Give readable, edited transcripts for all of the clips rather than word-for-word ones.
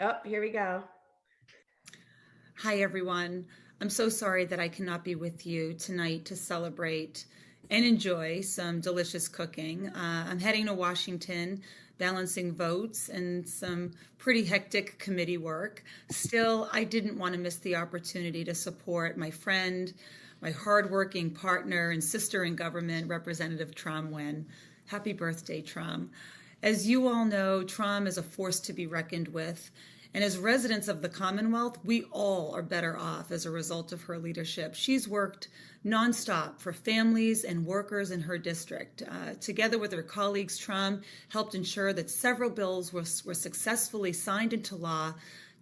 Oh, here we go. Hi, everyone. I'm so sorry that I cannot be with you tonight to celebrate and enjoy some delicious cooking. I'm heading to Washington, balancing votes and some pretty hectic committee work. Still, I didn't want to miss the opportunity to support my friend, my hardworking partner and sister in government, Representative Tram Wen. Happy birthday, Tram. As you all know, Tram is a force to be reckoned with. And as residents of the Commonwealth, we all are better off as a result of her leadership. She's worked nonstop for families and workers in her district. Together with her colleagues, Tram helped ensure that several bills were successfully signed into law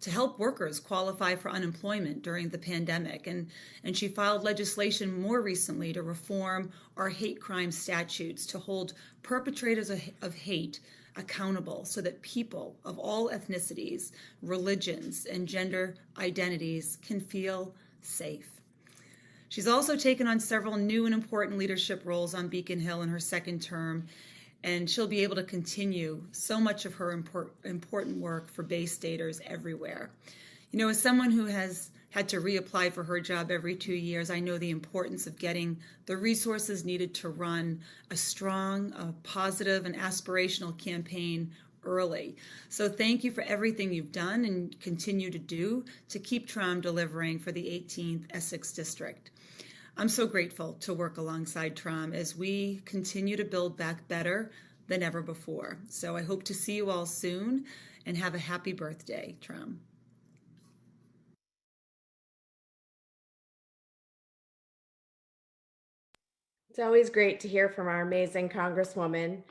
to help workers qualify for unemployment during the pandemic. And she filed legislation more recently to reform our hate crime statutes to hold perpetrators of hate accountable so that people of all ethnicities, religions, and gender identities can feel safe. She's also taken on several new and important leadership roles on Beacon Hill in her second term, and she'll be able to continue so much of her important work for Bay Staters everywhere. You know, as someone who has had to reapply for her job every 2 years, I know the importance of getting the resources needed to run a strong, positive, and aspirational campaign early. So thank you for everything you've done and continue to do to keep Tram delivering for the 18th Essex District. I'm so grateful to work alongside Tram as we continue to build back better than ever before. So I hope to see you all soon and have a happy birthday, Tram. It's always great to hear from our amazing Congresswoman.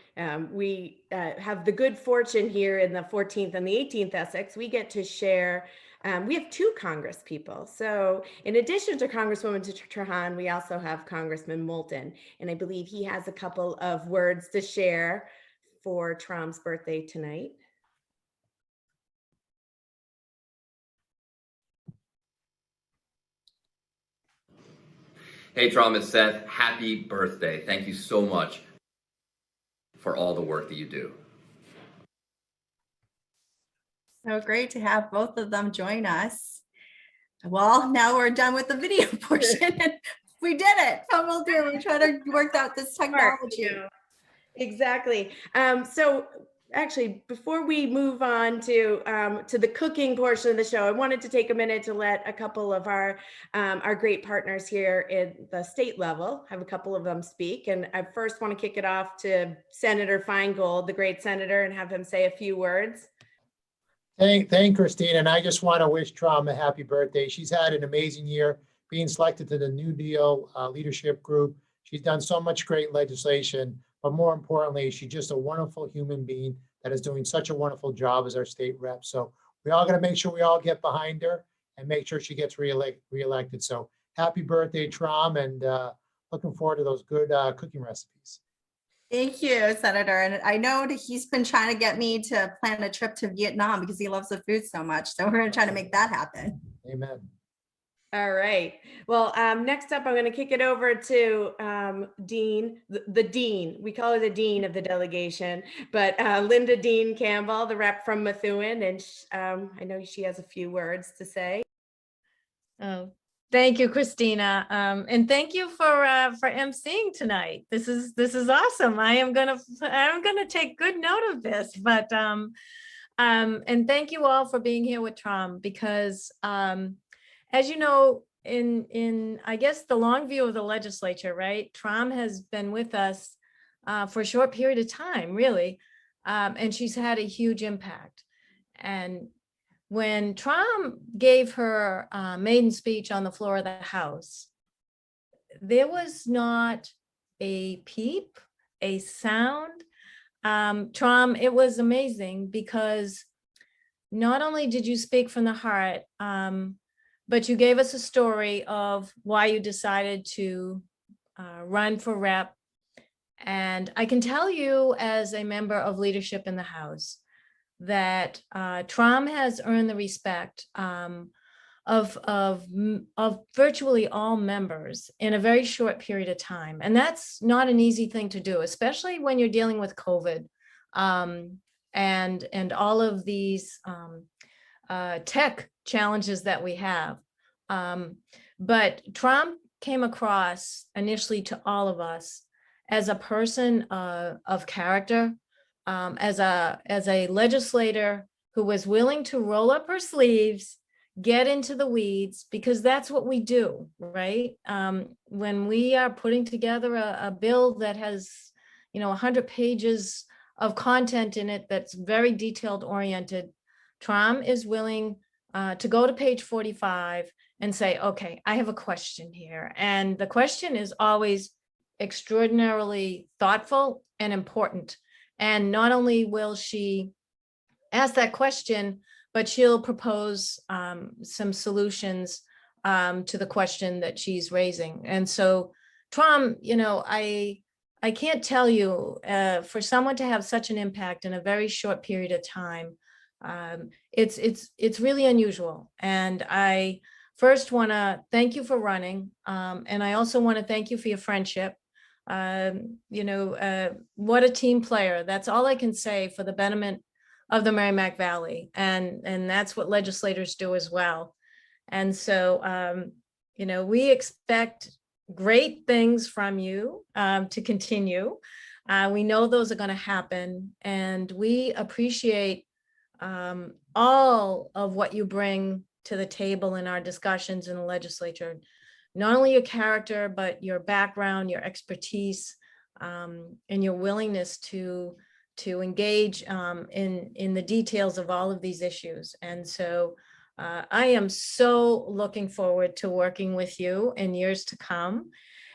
We have the good fortune here in the 14th and the 18th Essex. We get to share. We have two Congress people. So in addition to Congresswoman Trahan, we also have Congressman Moulton. And I believe he has a couple of words to share for Tram's birthday tonight. Hey, Tram, it's Seth. Happy birthday. Thank you so much for all the work that you do. So great to have both of them join us. Well, now we're done with the video portion. We did it. We're trying to work out this technology. Exactly. So actually, before we move on to the cooking portion of the show, I wanted to take a minute to let a couple of our great partners here in the state level have a couple of them speak. And I first want to kick it off to Senator Feingold, the great senator, and have him say a few words. Thank Christine, and I just want to wish Tram a happy birthday. She's had an amazing year being selected to the New Deal leadership group. She's done so much great legislation, but more importantly, she's just a wonderful human being that is doing such a wonderful job as our state rep. So we all got to make sure we all get behind her and make sure she gets reelected. So happy birthday, Tram, and looking forward to those good cooking recipes. Thank you, Senator. And I know that he's been trying to get me to plan a trip to Vietnam because he loves the food so much. So we're going to try to make that happen. Amen. All right. Well, next up, I'm going to kick it over to Dean, the Dean. We call her the Dean of the delegation, but Linda Dean Campbell, the rep from Methuen, and I know she has a few words to say. Oh, thank you, Christina, and thank you for emceeing tonight. This is awesome. I'm gonna take good note of this. But and thank you all for being here with Tram because as you know, in I guess the long view of the legislature, right? Tram has been with us for a short period of time, really, and she's had a huge impact. And when Tram gave her maiden speech on the floor of the House, there was not a peep, a sound. Tram, it was amazing because not only did you speak from the heart, but you gave us a story of why you decided to run for rep. And I can tell you as a member of leadership in the House, that Tram has earned the respect of virtually all members in a very short period of time. And that's not an easy thing to do, especially when you're dealing with COVID and all of these tech challenges that we have. But Tram came across initially to all of us as a person of character, as a legislator who was willing to roll up her sleeves, get into the weeds, because that's what we do, right? When we are putting together a bill that has, 100 pages of content in it that's very detailed oriented, Tram is willing to go to page 45 and say, okay, I have a question here. And the question is always extraordinarily thoughtful and important. And not only will she ask that question, but she'll propose some solutions to the question that she's raising. And so, Tram, I can't tell you, for someone to have such an impact in a very short period of time, it's really unusual. And I first want to thank you for running, and I also want to thank you for your friendship. What a team player. That's all I can say for the betterment of the Merrimack Valley. And that's what legislators do as well. And so, we expect great things from you to continue. We know those are going to happen. And we appreciate all of what you bring to the table in our discussions in the legislature. Not only your character, but your background, your expertise, and your willingness to engage in the details of all of these issues. And so I am so looking forward to working with you in years to come.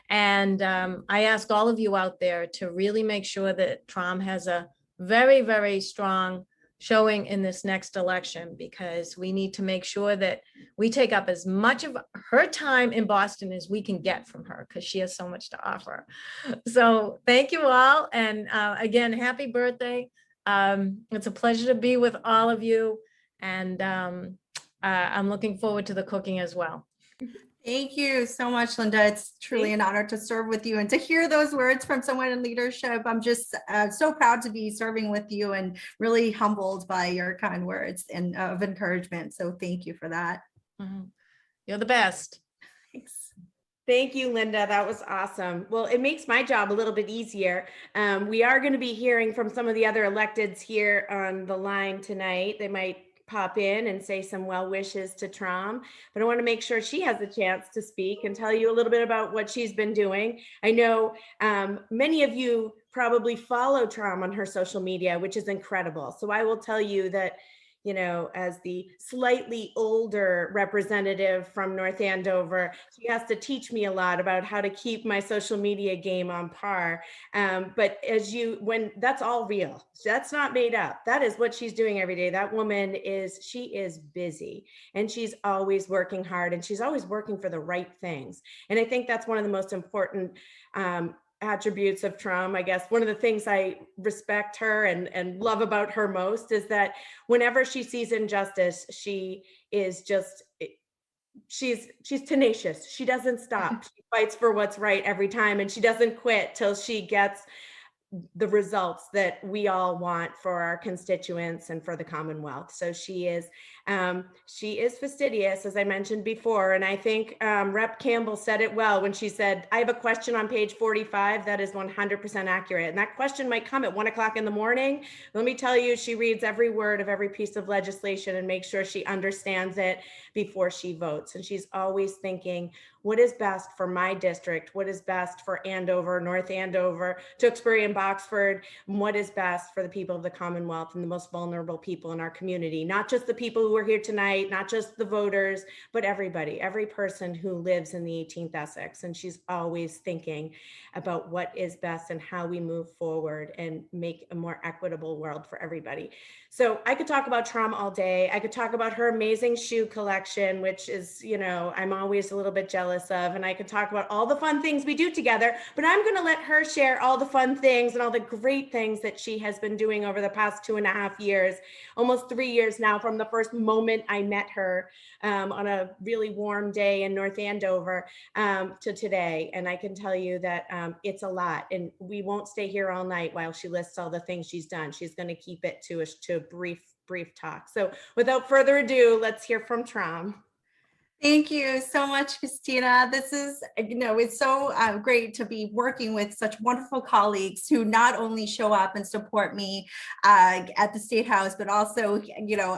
And I ask all of you out there to really make sure that Tram has a very, very strong showing in this next election, because we need to make sure that we take up as much of her time in Boston as we can get from her, because she has so much to offer. So thank you all. And again, happy birthday. It's a pleasure to be with all of you. And I'm looking forward to the cooking as well. Thank you so much, Linda. It's truly an honor to serve with you and to hear those words from someone in leadership. I'm just so proud to be serving with you and really humbled by your kind words and of encouragement. So thank you for that. You're the best. Thanks. Thank you, Linda. That was awesome. Well, it makes my job a little bit easier. We are going to be hearing from some of the other electeds here on the line tonight. They might pop in and say some well wishes to Tram, but I want to make sure she has a chance to speak and tell you a little bit about what she's been doing. I know many of you probably follow Tram on her social media, which is incredible. So I will tell you that, as the slightly older representative from North Andover, she has to teach me a lot about how to keep my social media game on par. But when that's all real, that's not made up. That is what she's doing every day. That woman she is busy, and she's always working hard, and she's always working for the right things. And I think that's one of the most important attributes of Tram. I guess one of the things I respect her and love about her most is that whenever she sees injustice, she is just, she's tenacious. She doesn't stop. She fights for what's right every time, and she doesn't quit till she gets the results that we all want for our constituents and for the Commonwealth. So she is fastidious, as I mentioned before. And I think Rep. Campbell said it well when she said, I have a question on page 45 that is 100% accurate. And that question might come at 1 o'clock in the morning. Let me tell you, she reads every word of every piece of legislation and makes sure she understands it before she votes. And she's always thinking, what is best for my district? What is best for Andover, North Andover, Tewksbury and Boxford? And what is best for the people of the Commonwealth and the most vulnerable people in our community? Not just the people who are here tonight, not just the voters, but everybody, every person who lives in the 18th Essex. And she's always thinking about what is best and how we move forward and make a more equitable world for everybody. So I could talk about Tram all day. I could talk about her amazing shoe collection, which is, I'm always a little bit jealous of. And I could talk about all the fun things we do together, but I'm going to let her share all the fun things and all the great things that she has been doing over the past 2.5 years, almost 3 years now, from the first moment I met her on a really warm day in North Andover to today. And I can tell you that it's a lot, and we won't stay here all night while she lists all the things she's done. She's going to keep it to a brief brief talk. So without further ado, let's hear from Tram. Thank you so much, Christina. This is, it's so great to be working with such wonderful colleagues who not only show up and support me at the State House, but also,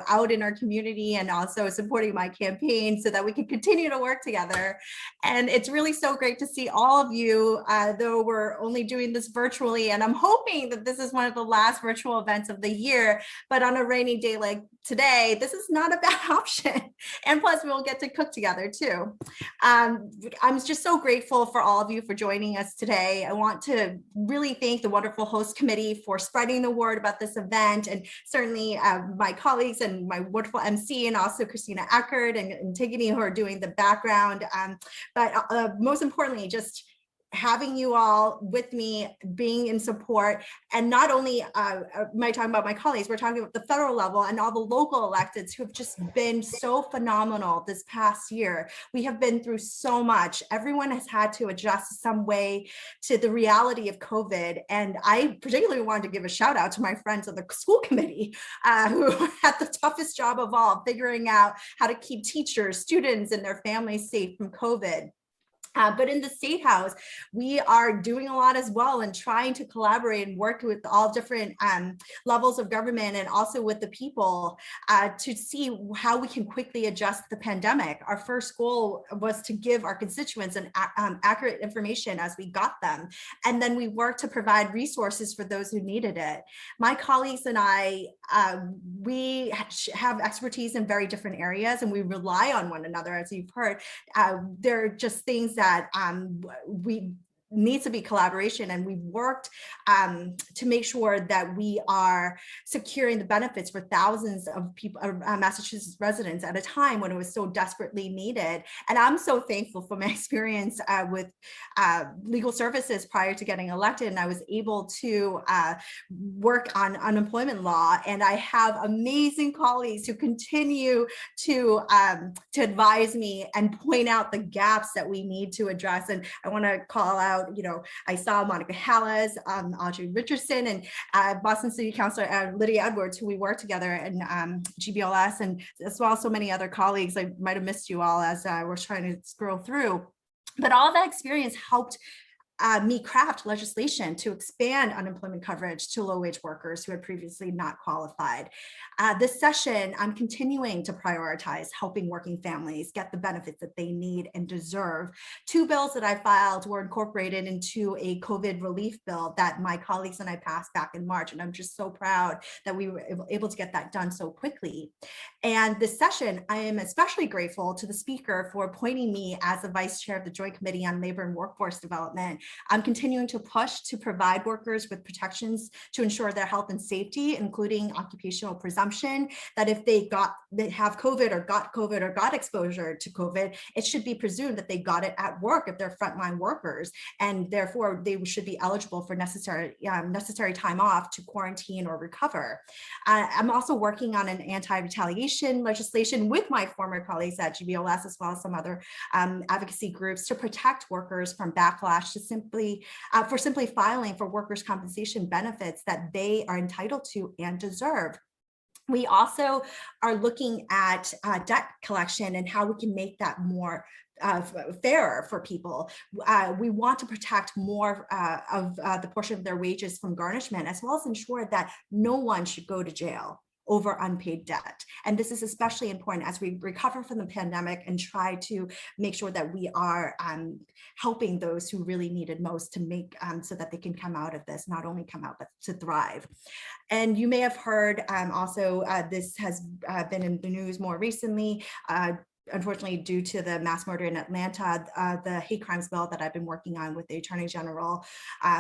out in our community and also supporting my campaign so that we can continue to work together. And it's really so great to see all of you, though we're only doing this virtually. And I'm hoping that this is one of the last virtual events of the year, but on a rainy day like today, this is not a bad option. And plus we'll get to cook together too. I'm just so grateful for all of you for joining us today. I want to really thank the wonderful host committee for spreading the word about this event, and certainly my colleagues and my wonderful MC, and also Christina Eckert and Antigone, who are doing the background. But most importantly, just having you all with me, being in support. And not only am I talking about my colleagues, we're talking about the federal level and all the local electeds who have just been so phenomenal this past year. We have been through so much. Everyone has had to adjust some way to the reality of COVID. And I particularly wanted to give a shout out to my friends on the school committee who had the toughest job of all, figuring out how to keep teachers, students, and their families safe from COVID. But in the State House, we are doing a lot as well and trying to collaborate and work with all different levels of government and also with the people to see how we can quickly adjust the pandemic. Our first goal was to give our constituents an accurate information as we got them. And then we worked to provide resources for those who needed it. My colleagues and I, we have expertise in very different areas and we rely on one another, as you've heard. There are just things that we needs to be collaboration, and we've worked to make sure that we are securing the benefits for thousands of people, Massachusetts residents, at a time when it was so desperately needed. And I'm so thankful for my experience with legal services prior to getting elected, and I was able to work on unemployment law. And I have amazing colleagues who continue to advise me and point out the gaps that we need to address. And I want to call out, I saw Monica Hallas, Audrey Richardson, and Boston City Councilor Lydia Edwards, who we worked together in GBLS, and as well as so many other colleagues. I might have missed you all as we're trying to scroll through. But all that experience helped me craft legislation to expand unemployment coverage to low-wage workers who had previously not qualified. This session, I'm continuing to prioritize helping working families get the benefits that they need and deserve. Two bills that I filed were incorporated into a COVID relief bill that my colleagues and I passed back in March, and I'm just so proud that we were able to get that done so quickly. And this session, I am especially grateful to the speaker for appointing me as the vice chair of the Joint Committee on Labor and Workforce Development. I'm continuing to push to provide workers with protections to ensure their health and safety, including occupational presumption, that if they have COVID or got exposure to COVID, it should be presumed that they got it at work if they're frontline workers, and therefore they should be eligible for necessary time off to quarantine or recover. I'm also working on an anti-retaliation legislation with my former colleagues at GBLS, as well as some other advocacy groups, to protect workers from backlash to simply filing for workers' compensation benefits that they are entitled to and deserve. We also are looking at debt collection and how we can make that more fairer for people. We want to protect more of the portion of their wages from garnishment, as well as ensure that no one should go to jail over unpaid debt. And this is especially important as we recover from the pandemic and try to make sure that we are helping those who really need it most to make so that they can come out of this, not only come out, but to thrive. And you may have heard also, this has been in the news more recently, unfortunately, due to the mass murder in Atlanta, the hate crimes bill that I've been working on with the Attorney General,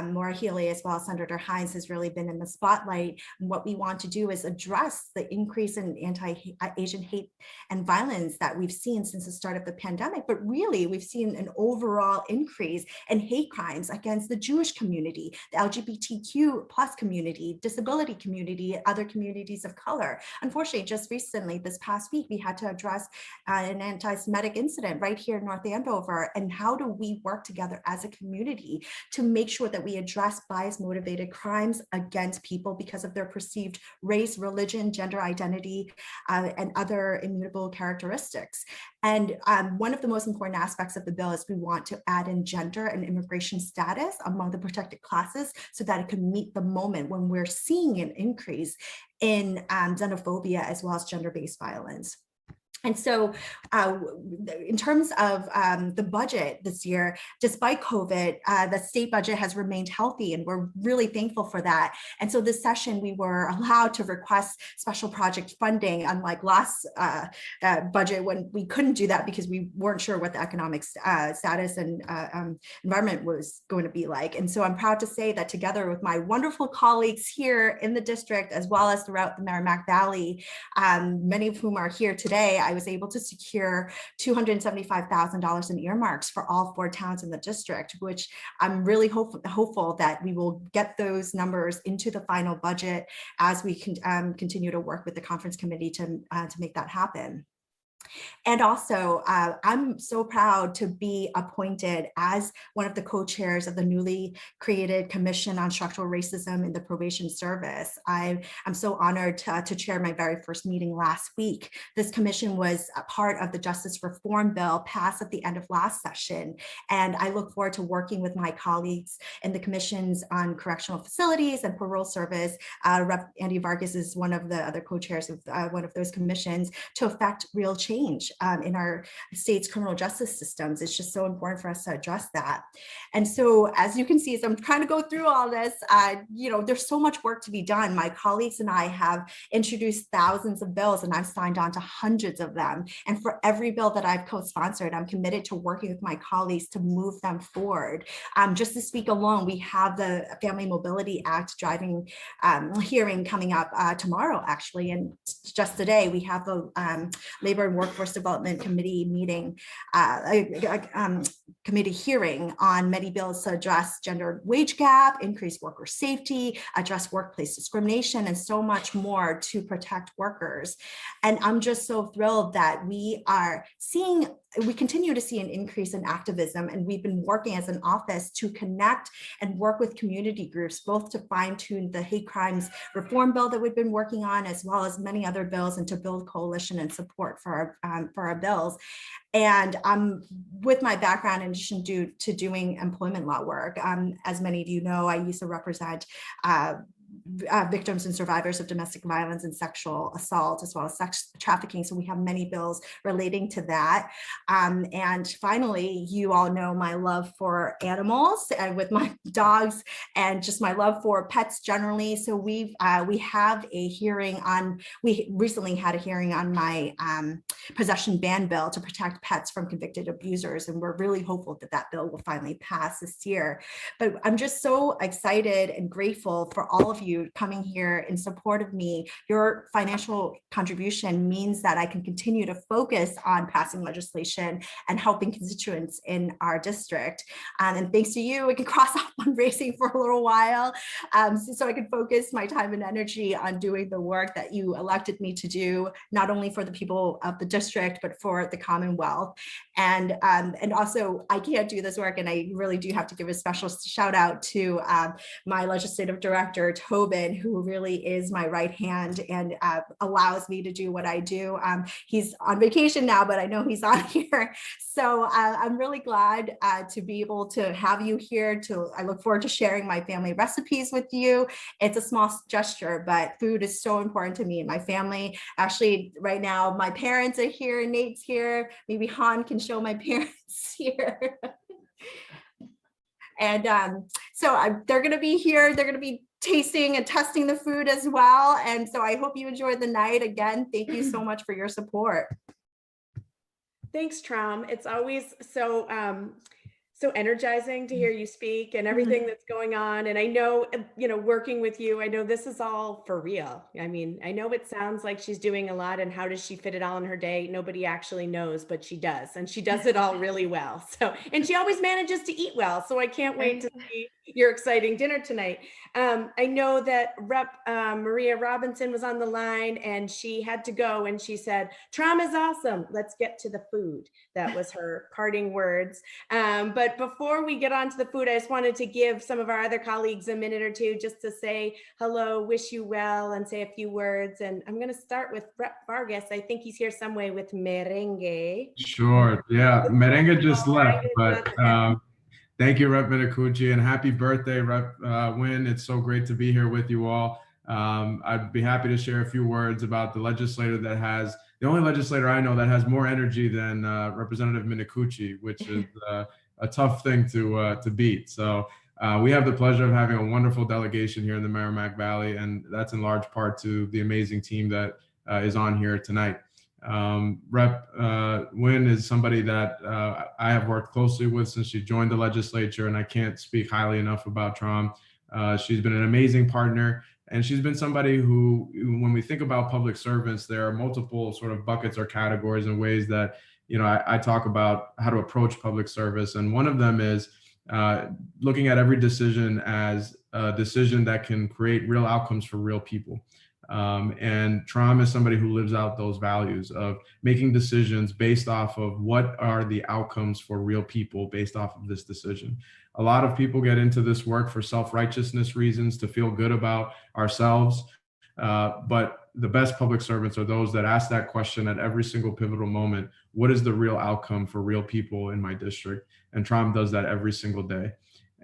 Maura Healey, as well as Senator Hines, has really been in the spotlight. And what we want to do is address the increase in anti-Asian hate and violence that we've seen since the start of the pandemic. But really, we've seen an overall increase in hate crimes against the Jewish community, the LGBTQ plus community, disability community, other communities of color. Unfortunately, just recently, this past week, we had to address an an anti-Semitic incident right here in North Andover. And how do we work together as a community to make sure that we address bias-motivated crimes against people because of their perceived race, religion, gender identity, and other immutable characteristics. And one of the most important aspects of the bill is we want to add in gender and immigration status among the protected classes so that it can meet the moment when we're seeing an increase in xenophobia as well as gender-based violence. And so in terms of the budget this year, despite COVID, the state budget has remained healthy, and we're really thankful for that. And so this session, we were allowed to request special project funding, unlike last budget when we couldn't do that because we weren't sure what the economic status and environment was going to be like. And so I'm proud to say that together with my wonderful colleagues here in the district, as well as throughout the Merrimack Valley, many of whom are here today, I was able to secure $275,000 in earmarks for all 4 towns in the district, which I'm really hopeful that we will get those numbers into the final budget as we can continue to work with the conference committee to make that happen. And also, I'm so proud to be appointed as one of the co-chairs of the newly created Commission on Structural Racism in the Probation Service. I'm so honored to chair my very first meeting last week. This commission was a part of the Justice Reform Bill passed at the end of last session. And I look forward to working with my colleagues in the commissions on correctional facilities and parole service. Rep. Andy Vargas is one of the other co-chairs of one of those commissions to affect real change in our state's criminal justice systems. It's just so important for us to address that. And so, as you can see, as I'm trying to go through all this, there's so much work to be done. My colleagues and I have introduced thousands of bills, and I've signed on to hundreds of them. And for every bill that I've co-sponsored, I'm committed to working with my colleagues to move them forward. Just this week alone, we have the Family Mobility Act driving hearing coming up tomorrow, actually. And just today, we have the Labor and Workforce Development Committee meeting, committee hearing on many bills to address gender wage gap, increase worker safety, address workplace discrimination, and so much more to protect workers. And I'm just so thrilled that we continue to see an increase in activism, and we've been working as an office to connect and work with community groups, both to fine-tune the hate crimes reform bill that we've been working on, as well as many other bills, and to build coalition and support for our bills. And with my background, in addition to doing employment law work, as many of you know, I used to represent victims and survivors of domestic violence and sexual assault, as well as sex trafficking. So we have many bills relating to that. And finally, you all know my love for animals and with my dogs and just my love for pets generally. So we have a hearing on, we recently had a hearing on my possession ban bill to protect pets from convicted abusers. And we're really hopeful that that bill will finally pass this year. But I'm just so excited and grateful for all of you coming here in support of me. Your financial contribution means that I can continue to focus on passing legislation and helping constituents in our district. And thanks to you, we can cross off fundraising for a little while, so I can focus my time and energy on doing the work that you elected me to do, not only for the people of the district, but for the Commonwealth. And also, I can't do this work, and I really do have to give a special shout out to my legislative director, Tobin, who really is my right hand and allows me to do what I do. He's on vacation now, but I know he's on here. So I'm really glad to be able to have you here. I look forward to sharing my family recipes with you. It's a small gesture, but food is so important to me and my family. Actually, right now, my parents are here, Nate's here. Maybe Han can show my parents here. And they're going to be here. They're going to be tasting and testing the food as well. And so I hope you enjoyed the night. Again, thank you so much for your support. Thanks, Tram. It's always so energizing to hear you speak and everything that's going on. And I know, working with you, I know this is all for real. I mean, I know it sounds like she's doing a lot, and how does she fit it all in her day? Nobody actually knows, but she does. And she does it all really well. So, and she always manages to eat well. So I can't wait to see your exciting dinner tonight. I know that Rep Maria Robinson was on the line and she had to go and she said, Tram is awesome. Let's get to the food. That was her parting words. But before we get on to the food, I just wanted to give some of our other colleagues a minute or two just to say hello, wish you well, and say a few words. And I'm going to start with Rep Vargas. I think he's here some way with merengue. Sure. Yeah. Merengue just left, Merengue is but not the thank you, Rep Minicucci, and happy birthday, Rep Wynn. It's so great to be here with you all. I'd be happy to share a few words about the legislator that has, the only legislator I know that has more energy than Representative Minicucci, which is a tough thing to beat. So we have the pleasure of having a wonderful delegation here in the Merrimack Valley, and that's in large part to the amazing team that is on here tonight. Rep Wynn is somebody that I have worked closely with since she joined the legislature, and I can't speak highly enough about Tram. She's been an amazing partner, and she's been somebody who, when we think about public servants, there are multiple sort of buckets or categories and ways that, I talk about how to approach public service. And one of them is looking at every decision as a decision that can create real outcomes for real people. And Tram is somebody who lives out those values of making decisions based off of what are the outcomes for real people based off of this decision. A lot of people get into this work for self-righteousness reasons, to feel good about ourselves. But the best public servants are those that ask that question at every single pivotal moment. What is the real outcome for real people in my district? And Tram does that every single day.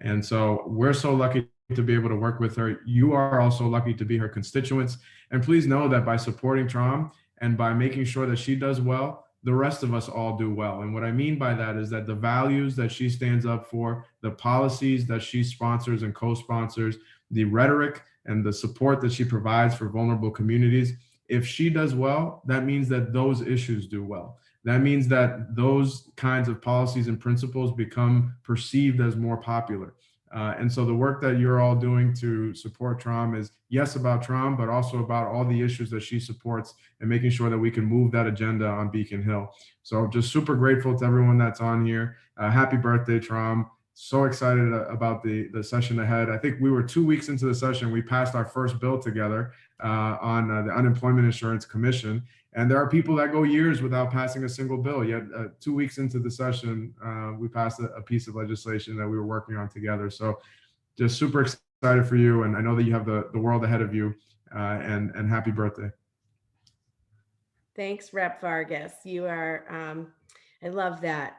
And so we're so lucky to be able to work with her. You are also lucky to be her constituents. And please know that by supporting Tram and by making sure that she does well, the rest of us all do well. And what I mean by that is that the values that she stands up for, the policies that she sponsors and co-sponsors, the rhetoric and the support that she provides for vulnerable communities, if she does well, that means that those issues do well. That means that those kinds of policies and principles become perceived as more popular. And so the work that you're all doing to support Tram is, yes, about Tram, but also about all the issues that she supports and making sure that we can move that agenda on Beacon Hill. So just super grateful to everyone that's on here. Happy birthday, Tram. So excited about the session ahead. I think we were 2 weeks into the session. We passed our first bill together on the Unemployment Insurance Commission. And there are people that go years without passing a single bill. Yet 2 weeks into the session, we passed a piece of legislation that we were working on together. So just super excited for you. And I know that you have the world ahead of you, and happy birthday. Thanks, Rep Vargas. You are, I love that.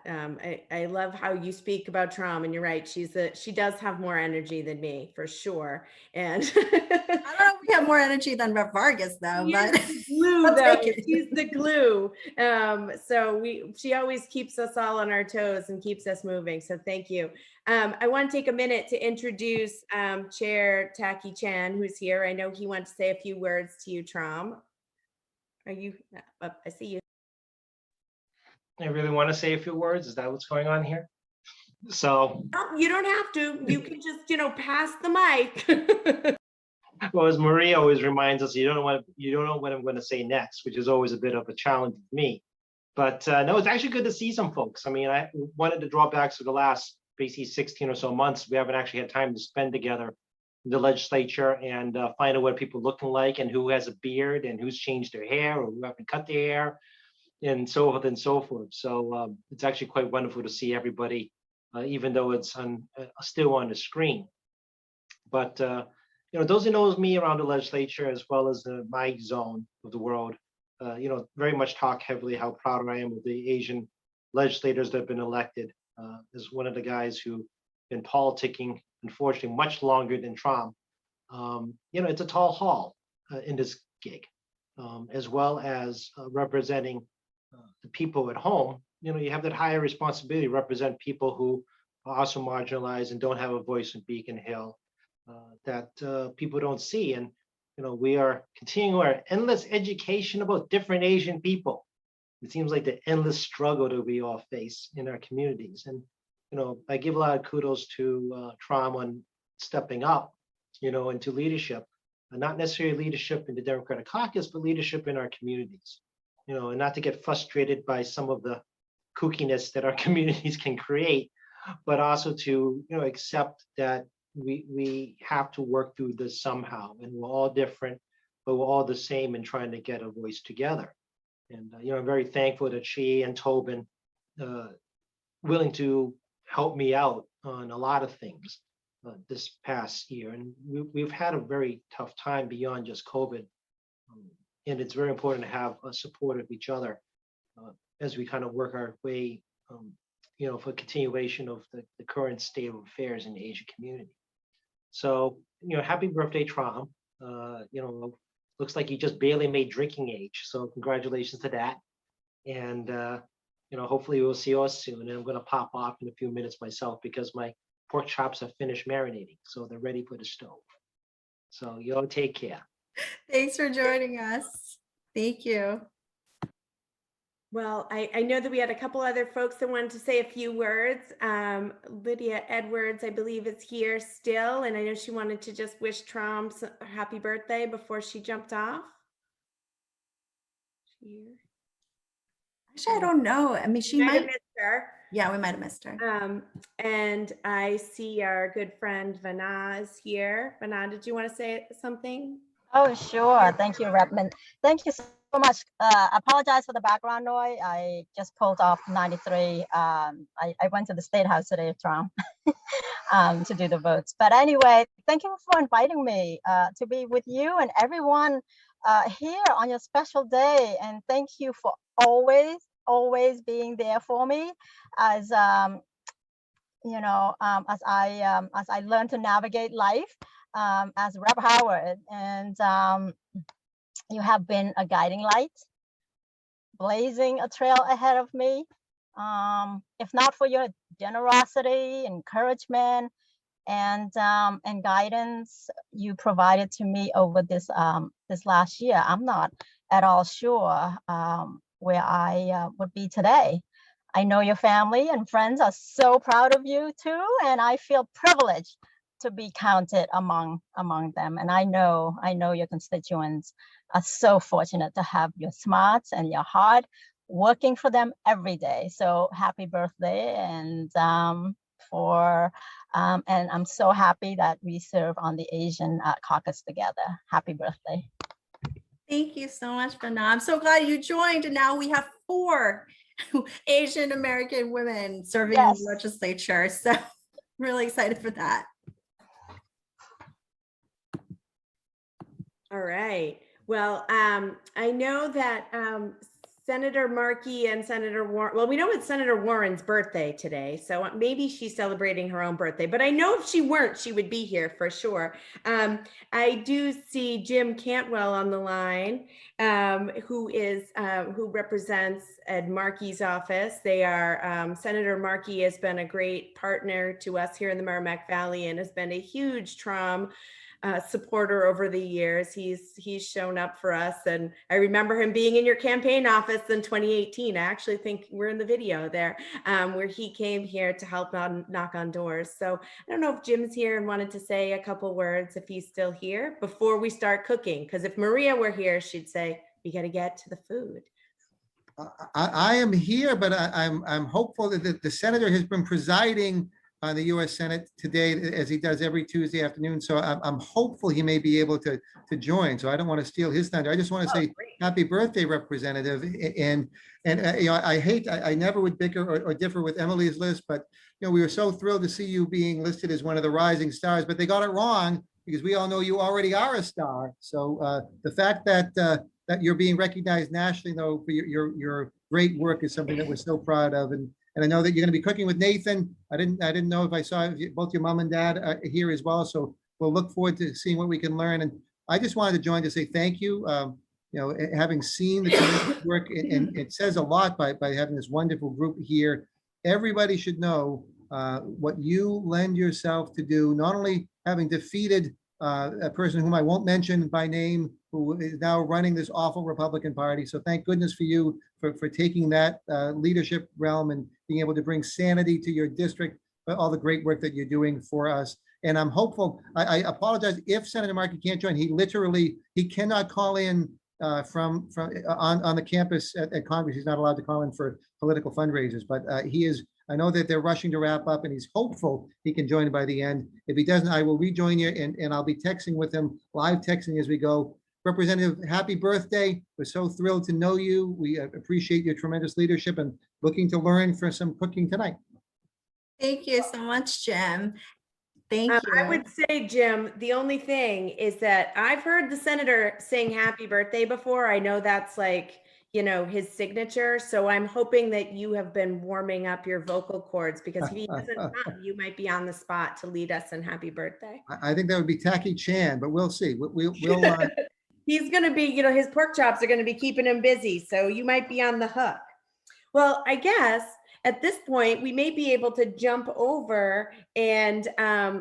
I love how you speak about Tram, and you're right. She does have more energy than me, for sure. And I don't know if we have more energy than Rep Vargas, though. She's But the glue, I'll though. take it. She's the glue. So she always keeps us all on our toes and keeps us moving. So thank you. I want to take a minute to introduce Chair Taki Chan, who's here. I know he wants to say a few words to you, Tram. Are you? I see you. I really want to say a few words. Is that what's going on here? So, No, you don't have to. You can just, pass the mic. well, as Maria always reminds us, you don't know what I'm going to say next, which is always a bit of a challenge for me. But no, it's actually good to see some folks. I mean, one of the drawbacks of the last basically 16 or so months, we haven't actually had time to spend together in the legislature and find out what people looking like and who has a beard and who's changed their hair or who haven't cut their hair, and so forth and so forth. So it's actually quite wonderful to see everybody, even though it's still on the screen. But those who knows me around the legislature as well as my zone of the world, very much talk heavily how proud I am of the Asian legislators that have been elected. As one of the guys who been politicking, unfortunately, much longer than Tram. It's a tall haul in this gig, as well as representing the people at home. You have that higher responsibility to represent people who are also marginalized and don't have a voice in Beacon Hill that people don't see. And we are continuing our endless education about different Asian people. It seems like the endless struggle that we all face in our communities. And I give a lot of kudos to Tram on stepping up, into leadership, and not necessarily leadership in the Democratic caucus, but leadership in our communities. And not to get frustrated by some of the kookiness that our communities can create, but also to accept that we have to work through this somehow, and we're all different, but we're all the same in trying to get a voice together. And I'm very thankful that she and Tobin willing to help me out on a lot of things this past year. And we've had a very tough time beyond just COVID. And it's very important to have a support of each other as we kind of work our way, for continuation of the current state of affairs in the Asian community. So, happy birthday, Tram. Looks like you just barely made drinking age. So congratulations to that. And, hopefully we'll see us soon. And I'm going to pop off in a few minutes myself because my pork chops have finished marinating. So they're ready for the stove. So you all take care. Thanks for joining us. Thank you. Well, I know that we had a couple other folks that wanted to say a few words. Lydia Edwards, I believe, is here still, and I know she wanted to just wish Tram a happy birthday before she jumped off. Here. Actually, I don't know. I mean, she Might have might. missed her. Yeah, we might have missed her. And I see our good friend Vana is here. Vana, did you want to say something? Oh, sure. Thank you, Redmond. Thank you so much. Apologize for the background noise. I just pulled off 93. I went to the State House today, Tram, to do the votes. But anyway, thank you for inviting me to be with you and everyone here on your special day. And thank you for always being there for me as as I learn to navigate life. As Rep Howard, and you have been a guiding light, blazing a trail ahead of me. If not for your generosity, encouragement, and guidance you provided to me over this last year, I'm not at all sure where I would be today. I know your family and friends are so proud of you too, and I feel privileged to be counted among them. And I know your constituents are so fortunate to have your smarts and your heart working for them every day. So happy birthday. And and I'm so happy that we serve on the Asian caucus together. Happy birthday. Thank you so much, Vana. I'm so glad you joined. And now we have 4 Asian American women serving in the legislature. So really excited for that. All right. Well, I know that Senator Markey and Senator Warren, well, we know it's Senator Warren's birthday today, so maybe she's celebrating her own birthday, but I know if she weren't, she would be here for sure. I do see Jim Cantwell on the line, who represents Ed Markey's office. They are, Senator Markey has been a great partner to us here in the Merrimack Valley and has been a huge Tram supporter over the years. He's shown up for us, and I remember him being in your campaign office in 2018. I actually think we're in the video there, where he came here to help knock on doors. So I don't know if Jim's here and wanted to say a couple words, if he's still here, before we start cooking. Because if Maria were here, she'd say, we got to get to the food. I am here, but I'm hopeful that the senator has been presiding on the U.S. Senate today, as he does every Tuesday afternoon. So I'm hopeful he may be able to join. So I don't want to steal his thunder. I just want to say happy birthday, Representative. And I never would bicker or differ with Emily's list, but we were so thrilled to see you being listed as one of the rising stars. But they got it wrong because we all know you already are a star. So the fact that you're being recognized nationally, though, for your great work is something that we're so proud of. And I know that you're going to be cooking with Nathan. I didn't know if I saw both your mom and dad are here as well. So we'll look forward to seeing what we can learn. And I just wanted to join to say thank you. Having seen the work, and it says a lot by having this wonderful group here. Everybody should know what you lend yourself to do, not only having defeated a person whom I won't mention by name, who is now running this awful Republican Party. So thank goodness for you for taking that leadership realm and being able to bring sanity to your district, all the great work that you're doing for us. And I'm hopeful. I apologize if Senator Markey can't join. He cannot call in from on the campus at Congress. He's not allowed to call in for political fundraisers, but he is I know that they're rushing to wrap up and he's hopeful he can join by the end. If he doesn't, I will rejoin you and I'll be texting with him, live texting as we go. Representative, happy birthday. We're so thrilled to know you. We appreciate your tremendous leadership and looking to learn for some cooking tonight. Thank you so much, Jim. Thank you. I would say, Jim, the only thing is that I've heard the senator sing happy birthday before. I know that's like, you know, his signature. So I'm hoping that you have been warming up your vocal cords, because if he doesn't come, you might be on the spot to lead us in happy birthday. I think that would be Tacky Chan, but we'll see. We'll He's going to be, you know, his pork chops are going to be keeping him busy. So you might be on the hook. Well, I guess at this point, we may be able to jump over and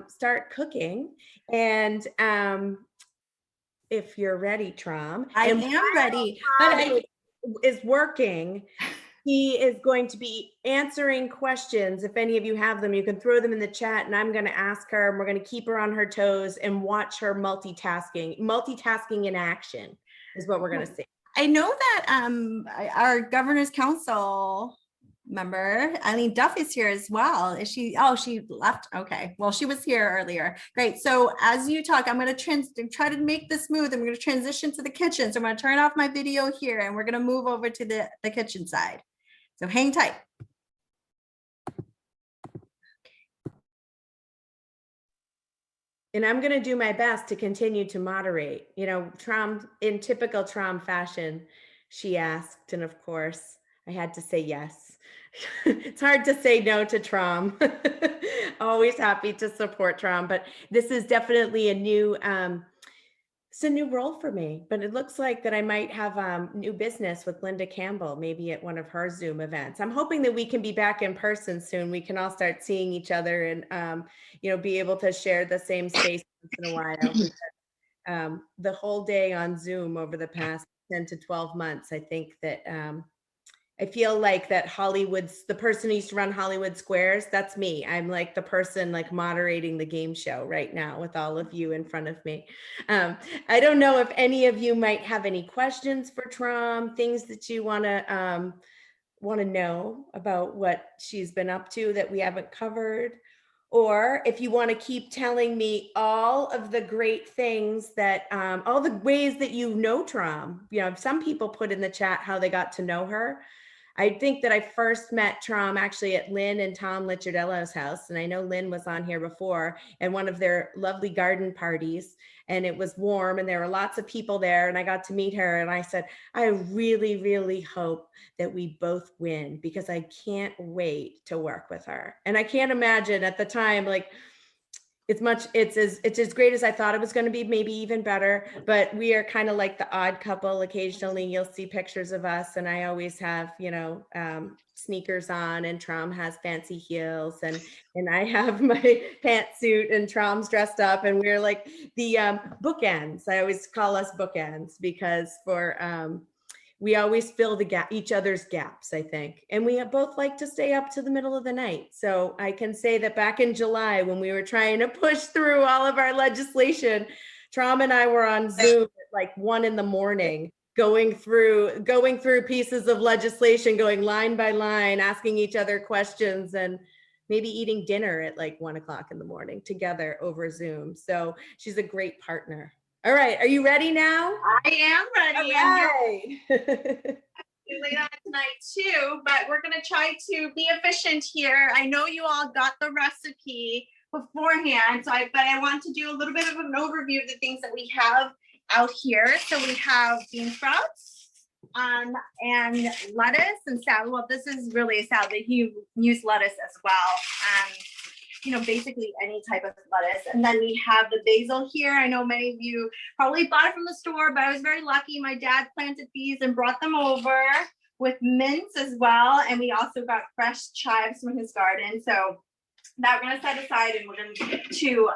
start cooking. And if you're ready, Tram. I And am ready, but while is working. He is going to be answering questions. If any of you have them, you can throw them in the chat, and I'm going to ask her, and we're going to keep her on her toes and watch her multitasking. Multitasking in action is what we're going to see. I know that our governor's council member, Eileen Duff, is here as well. Is she? Oh, she left. Okay. Well, she was here earlier. Great. So as you talk, I'm going to try to make this smooth, and we're going to transition to the kitchen. So I'm going to turn off my video here, and we're going to move over to the kitchen side. So hang tight. And I'm going to do my best to continue to moderate. You know, Tram, in typical Tram fashion, she asked, and of course, I had to say yes. It's hard to say no to Tram. Always happy to support Tram, but this is definitely a new, it's a new role for me. But it looks like that I might have new business with Linda Campbell, maybe at one of her Zoom events. I'm hoping that we can be back in person soon. We can all start seeing each other and, you know, be able to share the same space once in a while. The whole day on Zoom over the past 10 to 12 months, I think that I feel like that Hollywood's the person who used to run Hollywood Squares. That's me. I'm like the person like moderating the game show right now with all of you in front of me. I don't know if any of you might have any questions for Tram, things that you want to know about what she's been up to that we haven't covered. Or if you want to keep telling me all of the great things that, all the ways that you know Tram. You know, some people put in the chat how they got to know her. I think that I first met Tram actually at Lynn and Tom Licciardello's house. And I know Lynn was on here before, and one of their lovely garden parties, and it was warm and there were lots of people there, and I got to meet her, and I said, I really, really hope that we both win, because I can't wait to work with her. And I can't imagine at the time, like, it's as great as I thought it was going to be, maybe even better, but we are kind of like the odd couple. Occasionally you'll see pictures of us, and I always have, you know, sneakers on, and Tram has fancy heels, and I have my pantsuit, and Tram's dressed up, and we're like the bookends. I always call us bookends, because we always fill the gap, each other's gaps, I think. And we both like to stay up to the middle of the night. So I can say that back in July, when we were trying to push through all of our legislation, Tram and I were on Zoom at like 1 a.m, going through pieces of legislation, going line by line, asking each other questions, and maybe eating dinner at like 1 a.m. together over Zoom. So she's a great partner. All right, are you ready now? I am ready. All right. Late on tonight too, but we're gonna try to be efficient here. I know you all got the recipe beforehand, but I want to do a little bit of an overview of the things that we have out here. So we have bean sprouts and lettuce and salad. Well, this is really a salad. You use lettuce as well. You know, basically any type of lettuce. And then we have the basil here. I know many of you probably bought it from the store, but I was very lucky. My dad planted these and brought them over with mints as well. And we also got fresh chives from his garden. So that we're gonna set aside and we're going to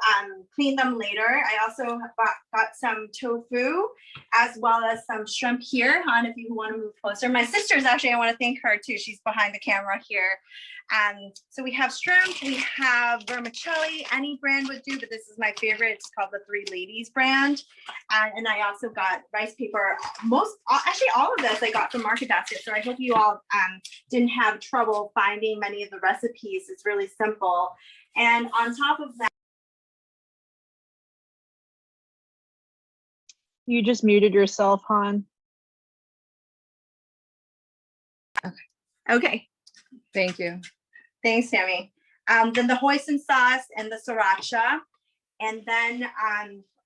clean them later. I also have got some tofu as well as some shrimp here. Han, if you want to move closer. My sister's actually, I want to thank her too. She's behind the camera here. So we have shrimp, we have vermicelli, any brand would do, but this is my favorite. It's called the Three Ladies brand. And I also got rice paper. Actually all of this I got from Market Basket. So I hope you all didn't have trouble finding many of the recipes. It's really simple. And on top of that, You just muted yourself, Han. okay. Thank you. Thanks, Tammy. Then the hoisin sauce and the sriracha. And then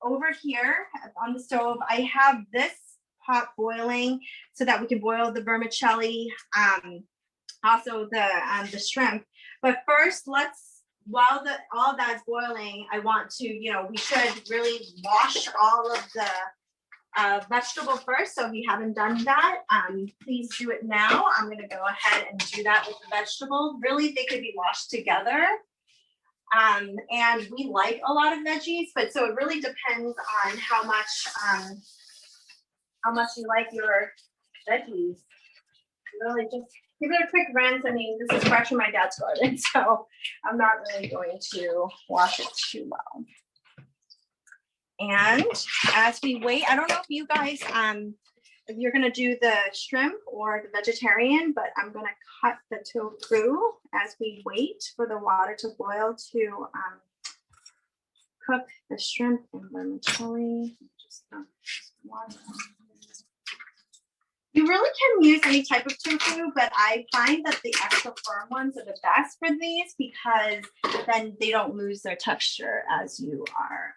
over here on the stove, I have this pot boiling so that we can boil the vermicelli, also the shrimp. But first, while all of that's boiling, I want to, we should really wash all of the vegetable first. So if you haven't done that, please do it now. I'm going to go ahead and do that with the vegetable. Really, they could be washed together. And we like a lot of veggies, but so it really depends on how much you like your veggies. Really just give it a quick rinse. I mean, this is fresh from my dad's garden, so I'm not really going to wash it too well. And as we wait, I don't know if you guys, if you're gonna do the shrimp or the vegetarian, but I'm gonna cut the tofu as we wait for the water to boil to cook the shrimp and vermicelli. You really can use any type of tofu, but I find that the extra firm ones are the best for these because then they don't lose their texture as you are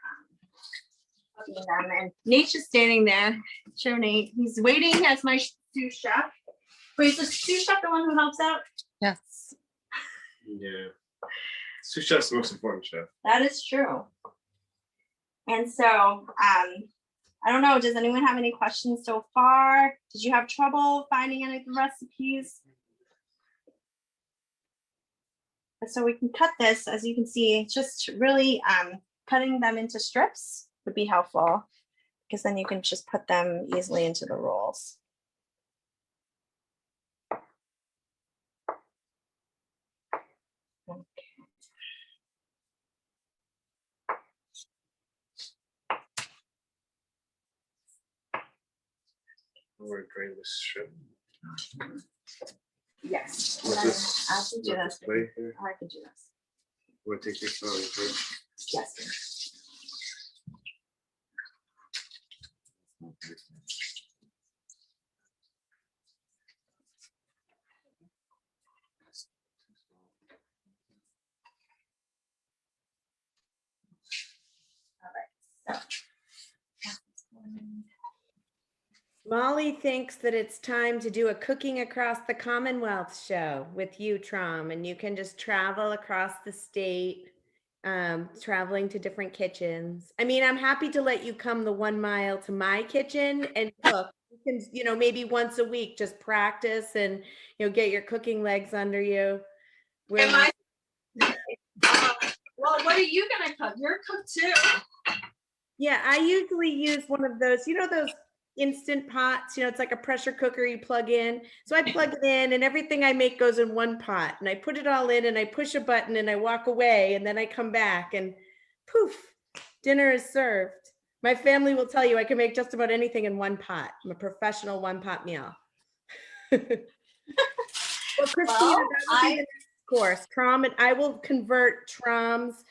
cooking them. And Nate's just standing there. Show Nate. He's waiting as my sous chef. Wait, is the sous chef the one who helps out? Yes. Yeah. Sous chef's the most important chef. That is true. And so, I don't know, does anyone have any questions so far? Did you have trouble finding any of the recipes? So we can cut this, as you can see, just really cutting them into strips would be helpful because then you can just put them easily into the rolls. We're drain this shrimp. Yes. What's this? I can do What's this. this plate here? I can do this. We'll take this out of here. Yes. All right. So. Molly thinks that it's time to do a Cooking Across the Commonwealth show with you, Tram, and you can just travel across the state, traveling to different kitchens. I mean, I'm happy to let you come the 1 mile to my kitchen and cook. You can, maybe once a week, just practice and, get your cooking legs under you. Well, what are you gonna cook? You're a cook too. Yeah, I usually use one of those, those instant pots, it's like a pressure cooker you plug in. So I plug it in and everything I make goes in one pot and I put it all in and I push a button and I walk away and then I come back and poof, dinner is served. My family will tell you I can make just about anything in one pot. I'm a professional one pot meal. Well, Christina, Well, that would be the next course. Tram, and I will convert Tram's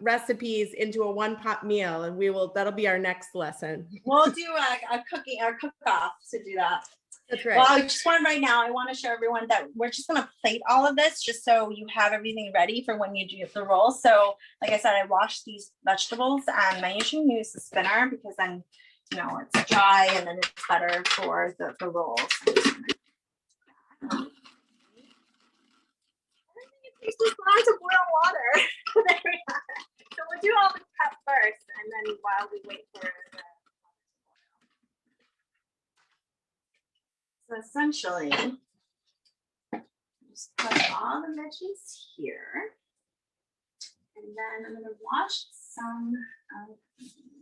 recipes into a one pot meal, and that'll be our next lesson. We'll do a cooking or cook-off to do that. That's right. Well, I just want right now, I want to show everyone that we're just going to plate all of this just so you have everything ready for when you do the roll. So like I said, I washed these vegetables and I usually use the spinner because then, it's dry and then it's better for the rolls. It takes this long to boil water. There we are. So we'll do all the prep first and then while we wait for the So essentially, just put all the veggies here. And then I'm gonna wash some of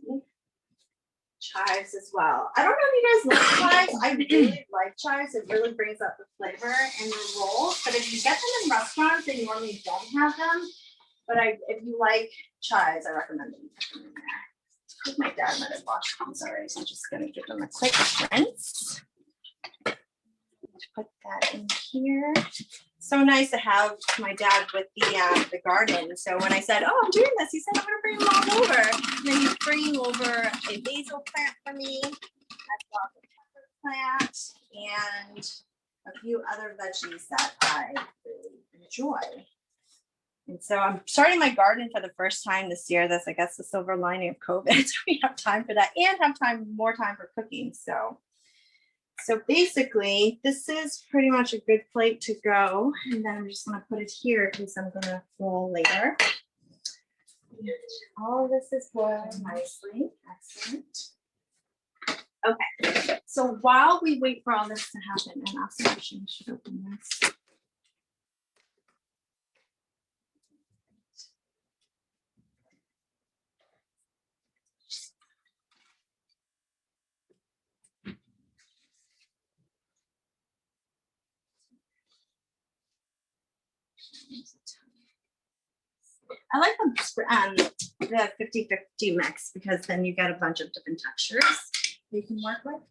the chives as well. I don't know if you guys like chives. I really like chives. It really brings up the flavor in the roll. But if you get them in restaurants, they normally don't have them. But if you like chives, I recommend them. Put them in there. I think my dad might have washed these already, so I'm just gonna give them a quick rinse. Put that in here. So nice to have my dad with the garden. So when I said, "Oh, I'm doing this," he said, "I'm gonna bring them all over." And then he's bringing over a basil plant for me, as well as a pepper plant, and a few other veggies that I really enjoy. And so I'm starting my garden for the first time this year. That's, I guess, the silver lining of COVID. So we have time for that and have more time for cooking. So basically, this is pretty much a good plate to go. And then I'm just going to put it here because I'm going to roll later. And all of this is boiling nicely. Excellent. Okay. So while we wait for all this to happen, and observation should open this. I like the 50-50 mix because then you get a bunch of different textures you can work with.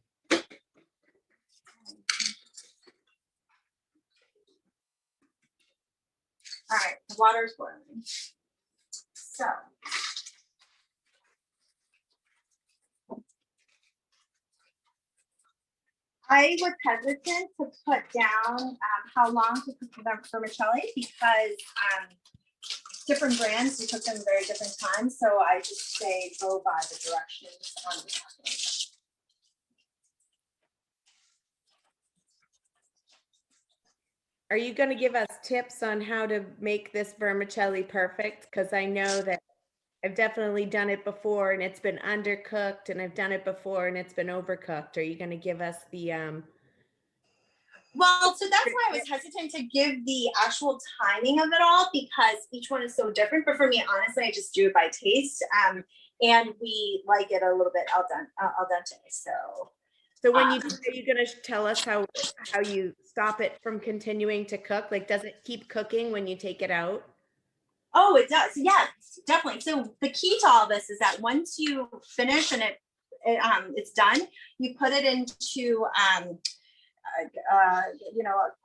All right, the water is boiling. So I was hesitant to put down how long to cook the vermicelli because different brands, you cook them very different times. So I just say go by the directions on the package. Are you going to give us tips on how to make this vermicelli perfect? Because I know that I've definitely done it before and it's been undercooked, and I've done it before and it's been overcooked. Are you going to give us the Well, so that's why I was hesitant to give the actual timing of it all because each one is so different. But for me, honestly, I just do it by taste. And we like it a little bit al dente. So when you do, are you going to tell us how you stop it from continuing to cook? Like, does it keep cooking when you take it out? Oh, it does. Yeah, definitely. So the key to all this is that once you finish and it's done, you put it into a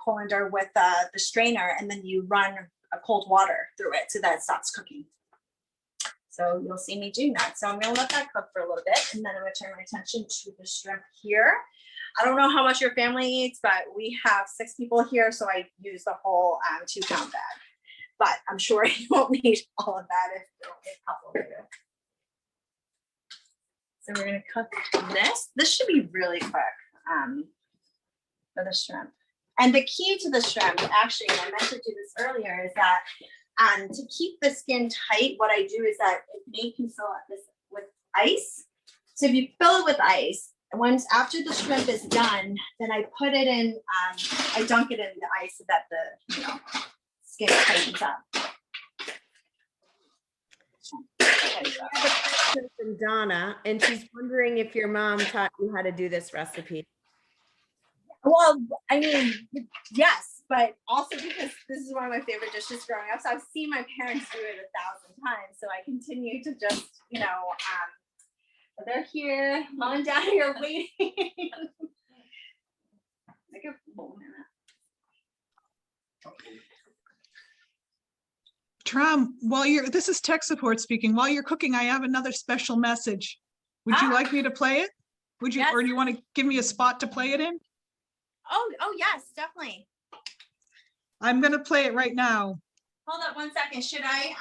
colander with the strainer, and then you run a cold water through it so that it stops cooking. So you'll see me doing that. So I'm going to let that cook for a little bit, and then I'm going to turn my attention to the shrimp here. I don't know how much your family eats, but we have 6 people here, so I use the whole 2-pound bag. But I'm sure you won't need all of that if you don't need a couple of you. So we're going to cook this. This should be really quick for the shrimp. And the key to the shrimp, actually, and I meant to do this earlier, is that to keep the skin tight, what I do is that you can fill this with ice. So if you fill it with ice, and after the shrimp is done, then I put it in, I dunk it in the ice so that the skin tightens up. From Donna, and she's wondering if your mom taught you how to do this recipe. Well, I mean, yes, but also because this is one of my favorite dishes growing up. So I've seen my parents do it 1,000 times. So I continue to just, they're here, mom and dad are waiting. Like a moment. Tram, this is tech support speaking. While you're cooking, I have another special message. Would you like me to play it? Would you, yes. Or do you want to give me a spot to play it in? Oh yes, definitely. I'm going to play it right now. Hold up 1 second. Should I,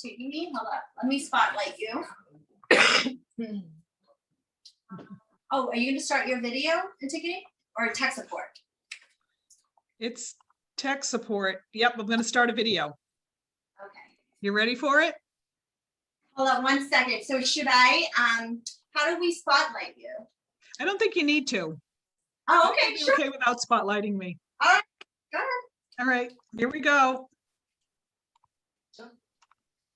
you mean? Hold up. Let me spotlight you. Oh, are you going to start your video, Antigone, or tech support? It's tech support. Yep, I'm going to start a video. Okay. You ready for it? Hold on 1 second. So should I, how do we spotlight you? I don't think you need to. Oh, okay, sure. Okay, without spotlighting me. All right, go ahead. All right, here we go.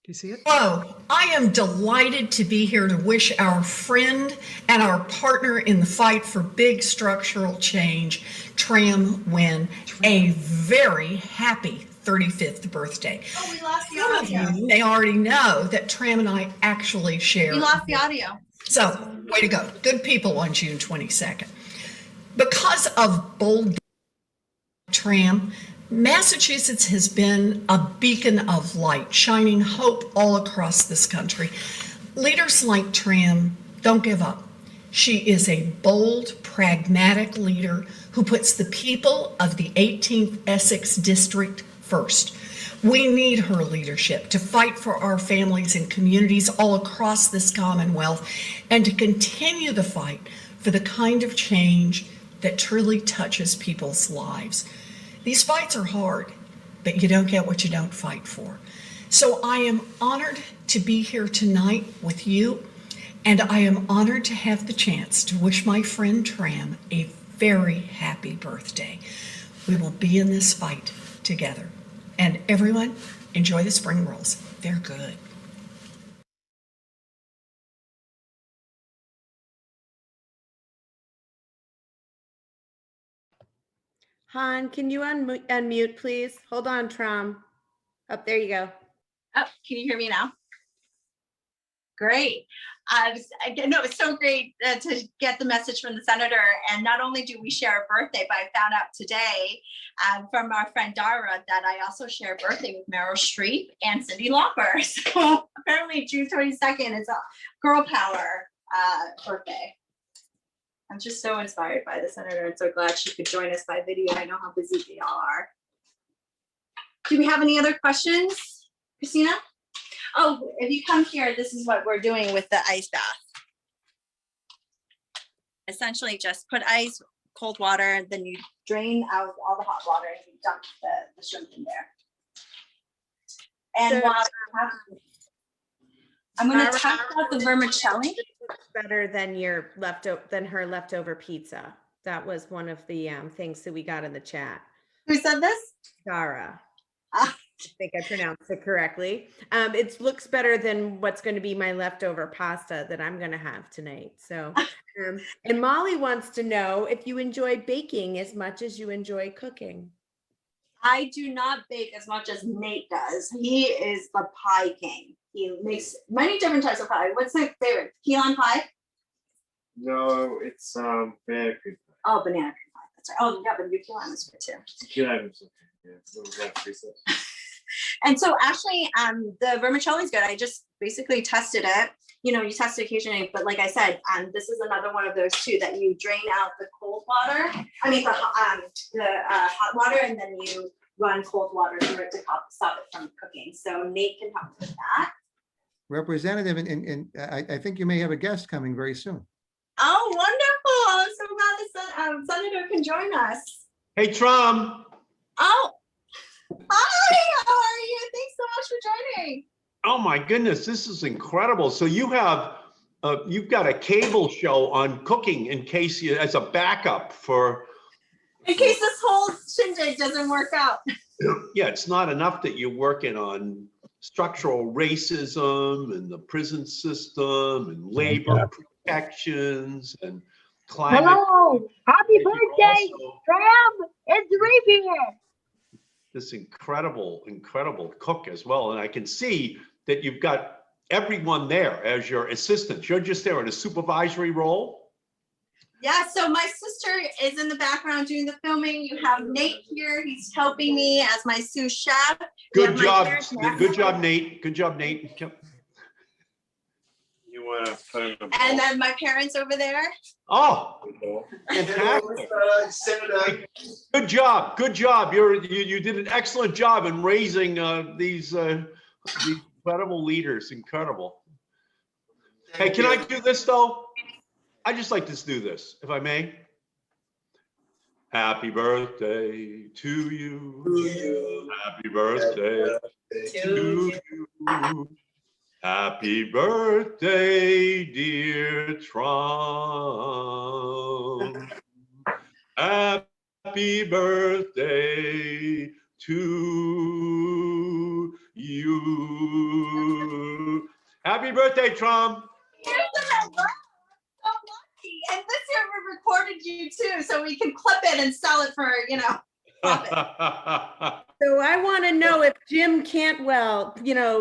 Do you see it? Hello, I am delighted to be here to wish our friend and our partner in the fight for big structural change, Tram Wynn, a very happy 35th birthday. Oh, we lost the Some of audio. you may already know that Tram and I actually share. We lost the audio. So, way to go. Good people on June 22nd. Because of bold Tram, Massachusetts has been a beacon of light, shining hope all across this country. Leaders like Tram don't give up. She is a bold, pragmatic leader who puts the people of the 18th Essex District first. We need her leadership to fight for our families and communities all across this Commonwealth and to continue the fight for the kind of change that truly touches people's lives. These fights are hard, but you don't get what you don't fight for. So I am honored to be here tonight with you, and I am honored to have the chance to wish my friend Tram a very happy birthday. We will be in this fight together. And everyone, enjoy the spring rolls. They're good. Han, can you unmute, please? Hold on, Tram. Up there you go. Oh, can you hear me now? Great. No, it's so great to get the message from the senator. And not only do we share a birthday, but I found out today from our friend Dara that I also share a birthday with Meryl Streep and Cyndi Lauper. So apparently June 22nd is a girl power birthday. I'm just so inspired by the senator and so glad she could join us by video. I know how busy they all are. Do we have any other questions, Christina? Oh, if you come here, this is what we're doing with the ice bath. Essentially just put ice, cold water, then you drain out all the hot water and you dump the shrimp in there. And So, while I'm going to talk about the vermicelli. Better than her leftover pizza. That was one of the things that we got in the chat. Who said this? Dara. I think I pronounced it correctly. It looks better than what's going to be my leftover pasta that I'm going to have tonight. So, and Molly wants to know if you enjoy baking as much as you enjoy cooking. I do not bake as much as Nate does. He is the pie king. He makes many different types of pie. What's my favorite? Key lime pie? No, it's banana cream pie. Oh, banana cream pie. That's right. Oh, yeah, but your key lime is good too. Key lime is okay. Yeah, so that preset. And so actually, the vermicelli is good. I just basically tested it. You know, you test it occasionally, but like I said, this is another one of those too that you drain out the cold water. I mean, the hot water, and then you run cold water through it to stop it from cooking. So Nate can help with that. Representative, and I think you may have a guest coming very soon. Oh, wonderful! I'm so glad the senator can join us. Hey, Tram. Oh, hi! How are you? Thanks so much for joining. Oh my goodness, this is incredible. So you have, you've got a cable show on cooking in case you, as a backup for. In case this whole shindig doesn't work out. Yeah, it's not enough that you're working on structural racism and the prison system and labor protections and climate. Hello, happy birthday, Tram. It's Reef here. This incredible cook as well. And I can see that you've got everyone there as your assistants. You're just there in a supervisory role. Yeah, so my sister is in the background doing the filming. You have Nate here. He's helping me as my sous chef. Good job. Good job, Nate. Good job, Nate. You want to put in a bowl? And then my parents over there. Oh, fantastic. Good job. Good job. You did an excellent job in raising these incredible leaders. Incredible. Hey, can I do this though? I just like to do this, if I may. Happy birthday to you. Happy birthday to you. Happy birthday, dear Tram. Happy birthday to you. Happy birthday, Tram. Here's the hello. So lucky. And this year we recorded you too, so we can clip it and sell it for, profit. So I want to know if Jim Cantwell,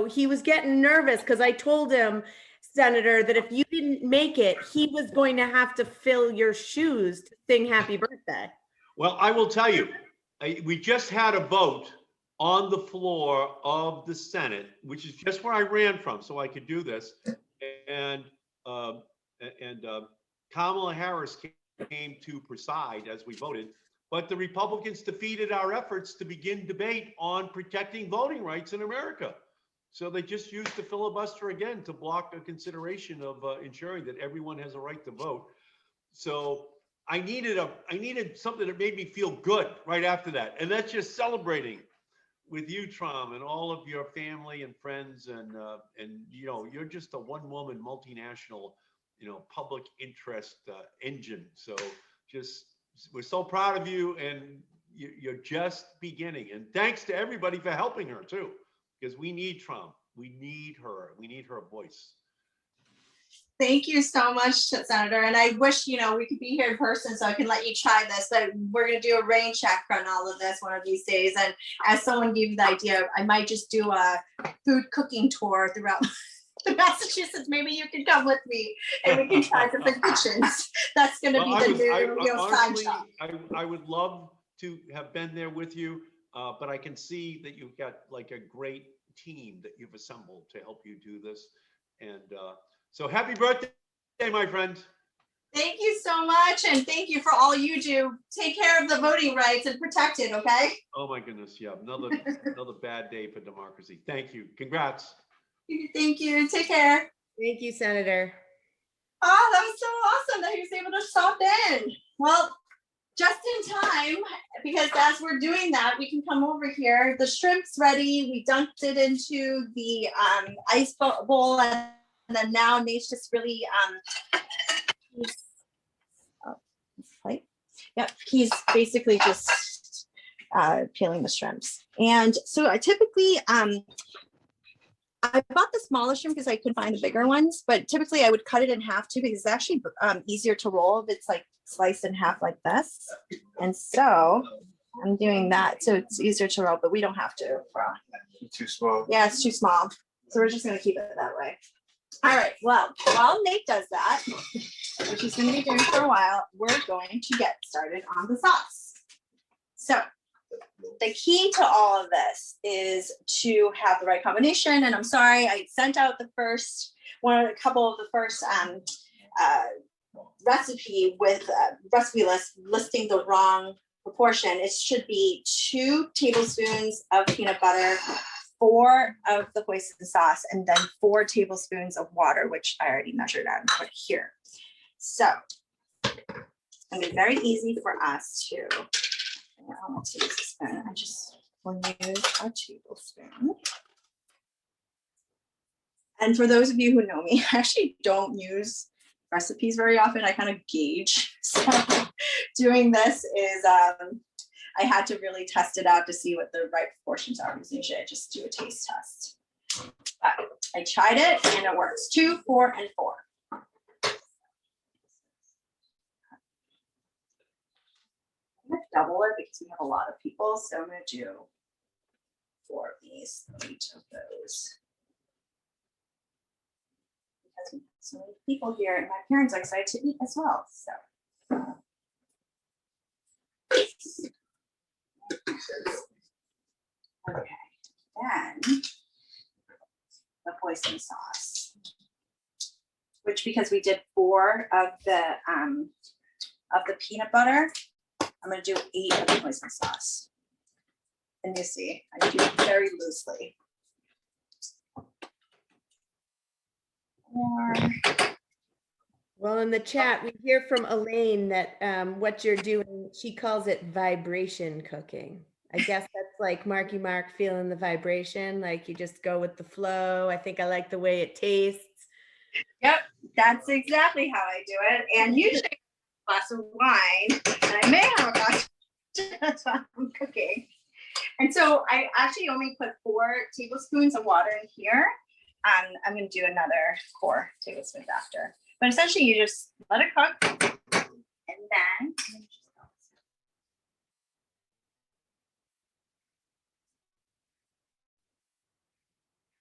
he was getting nervous because I told him, Senator, that if you didn't make it, he was going to have to fill your shoes to sing happy birthday. Well, I will tell you, we just had a vote on the floor of the Senate, which is just where I ran from, so I could do this. And Kamala Harris came to preside as we voted, but the Republicans defeated our efforts to begin debate on protecting voting rights in America. So they just used the filibuster again to block a consideration of ensuring that everyone has a right to vote. So I needed something that made me feel good right after that, and that's just celebrating with you, Tram, and all of your family and friends, and you're just a one-woman multinational, public interest engine. So we're so proud of you, and you're just beginning. And thanks to everybody for helping her too, because we need Tram. We need her. We need her voice. Thank you so much, Senator. And I wish, we could be here in person so I can let you try this, but we're going to do a rain check on all of this one of these days. And as someone gave you the idea, I might just do a food cooking tour throughout Massachusetts. Maybe you can come with me and we can try different kitchens. That's going to be the new side shop. I would love to have been there with you, but I can see that you've got like a great team that you've assembled to help you do this. And so happy birthday, my friend. Thank you so much. And thank you for all you do. Take care of the voting rights and protect it, okay? Oh my goodness, yeah, another bad day for democracy. Thank you. Congrats. Thank you. Take care. Thank you, Senator. Oh, that was so awesome that he was able to stop in. Well, just in time, because as we're doing that, we can come over here. The shrimp's ready. We dunked it into the ice bowl, and then now Nate's just really he's basically just peeling the shrimps. And so I typically I bought the smaller shrimp because I could find the bigger ones, but typically I would cut it in half too, because it's actually easier to roll if it's like sliced in half like this. And so I'm doing that so it's easier to roll, but we don't have to. Too small. Yeah, it's too small. So we're just going to keep it that way. All right, well, while Nate does that, which he's going to be doing for a while, we're going to get started on the sauce. So the key to all of this is to have the right combination. And I'm sorry, I sent out a couple of the first recipe with recipe list listing the wrong proportion. It should be 2 tablespoons of peanut butter, 4 of the hoisin sauce, and then 4 tablespoons of water, which I already measured out and put here. So it's gonna be very easy for us to, I don't want to use a spoon, I just will use a tablespoon. And for those of you who know me, I actually don't use recipes very often. I kind of gauge. So doing this is, I had to really test it out to see what the right proportions are, because usually I just do a taste test. But I tried it and it works. 2, 4, and 4. I'm gonna double it because we have a lot of people, so I'm gonna do 4 of these, each of those. Because we have so many people here, and my parents are excited to eat as well. So. Okay, then the hoisin sauce, which because we did 4 of the peanut butter, I'm going to do 8 of the hoisin sauce. And you see, I do it very loosely. 4. Well, in the chat, we hear from Elaine that what you're doing, she calls it vibration cooking. I guess that's like Marky Mark feeling the vibration, like you just go with the flow. I think I like the way it tastes. Yep, that's exactly how I do it. And usually a glass of wine, and I may have a glass that's why I'm cooking. And so I actually only put 4 tablespoons of water in here. I'm going to do another core tablespoons after. But essentially, you just let it cook, and then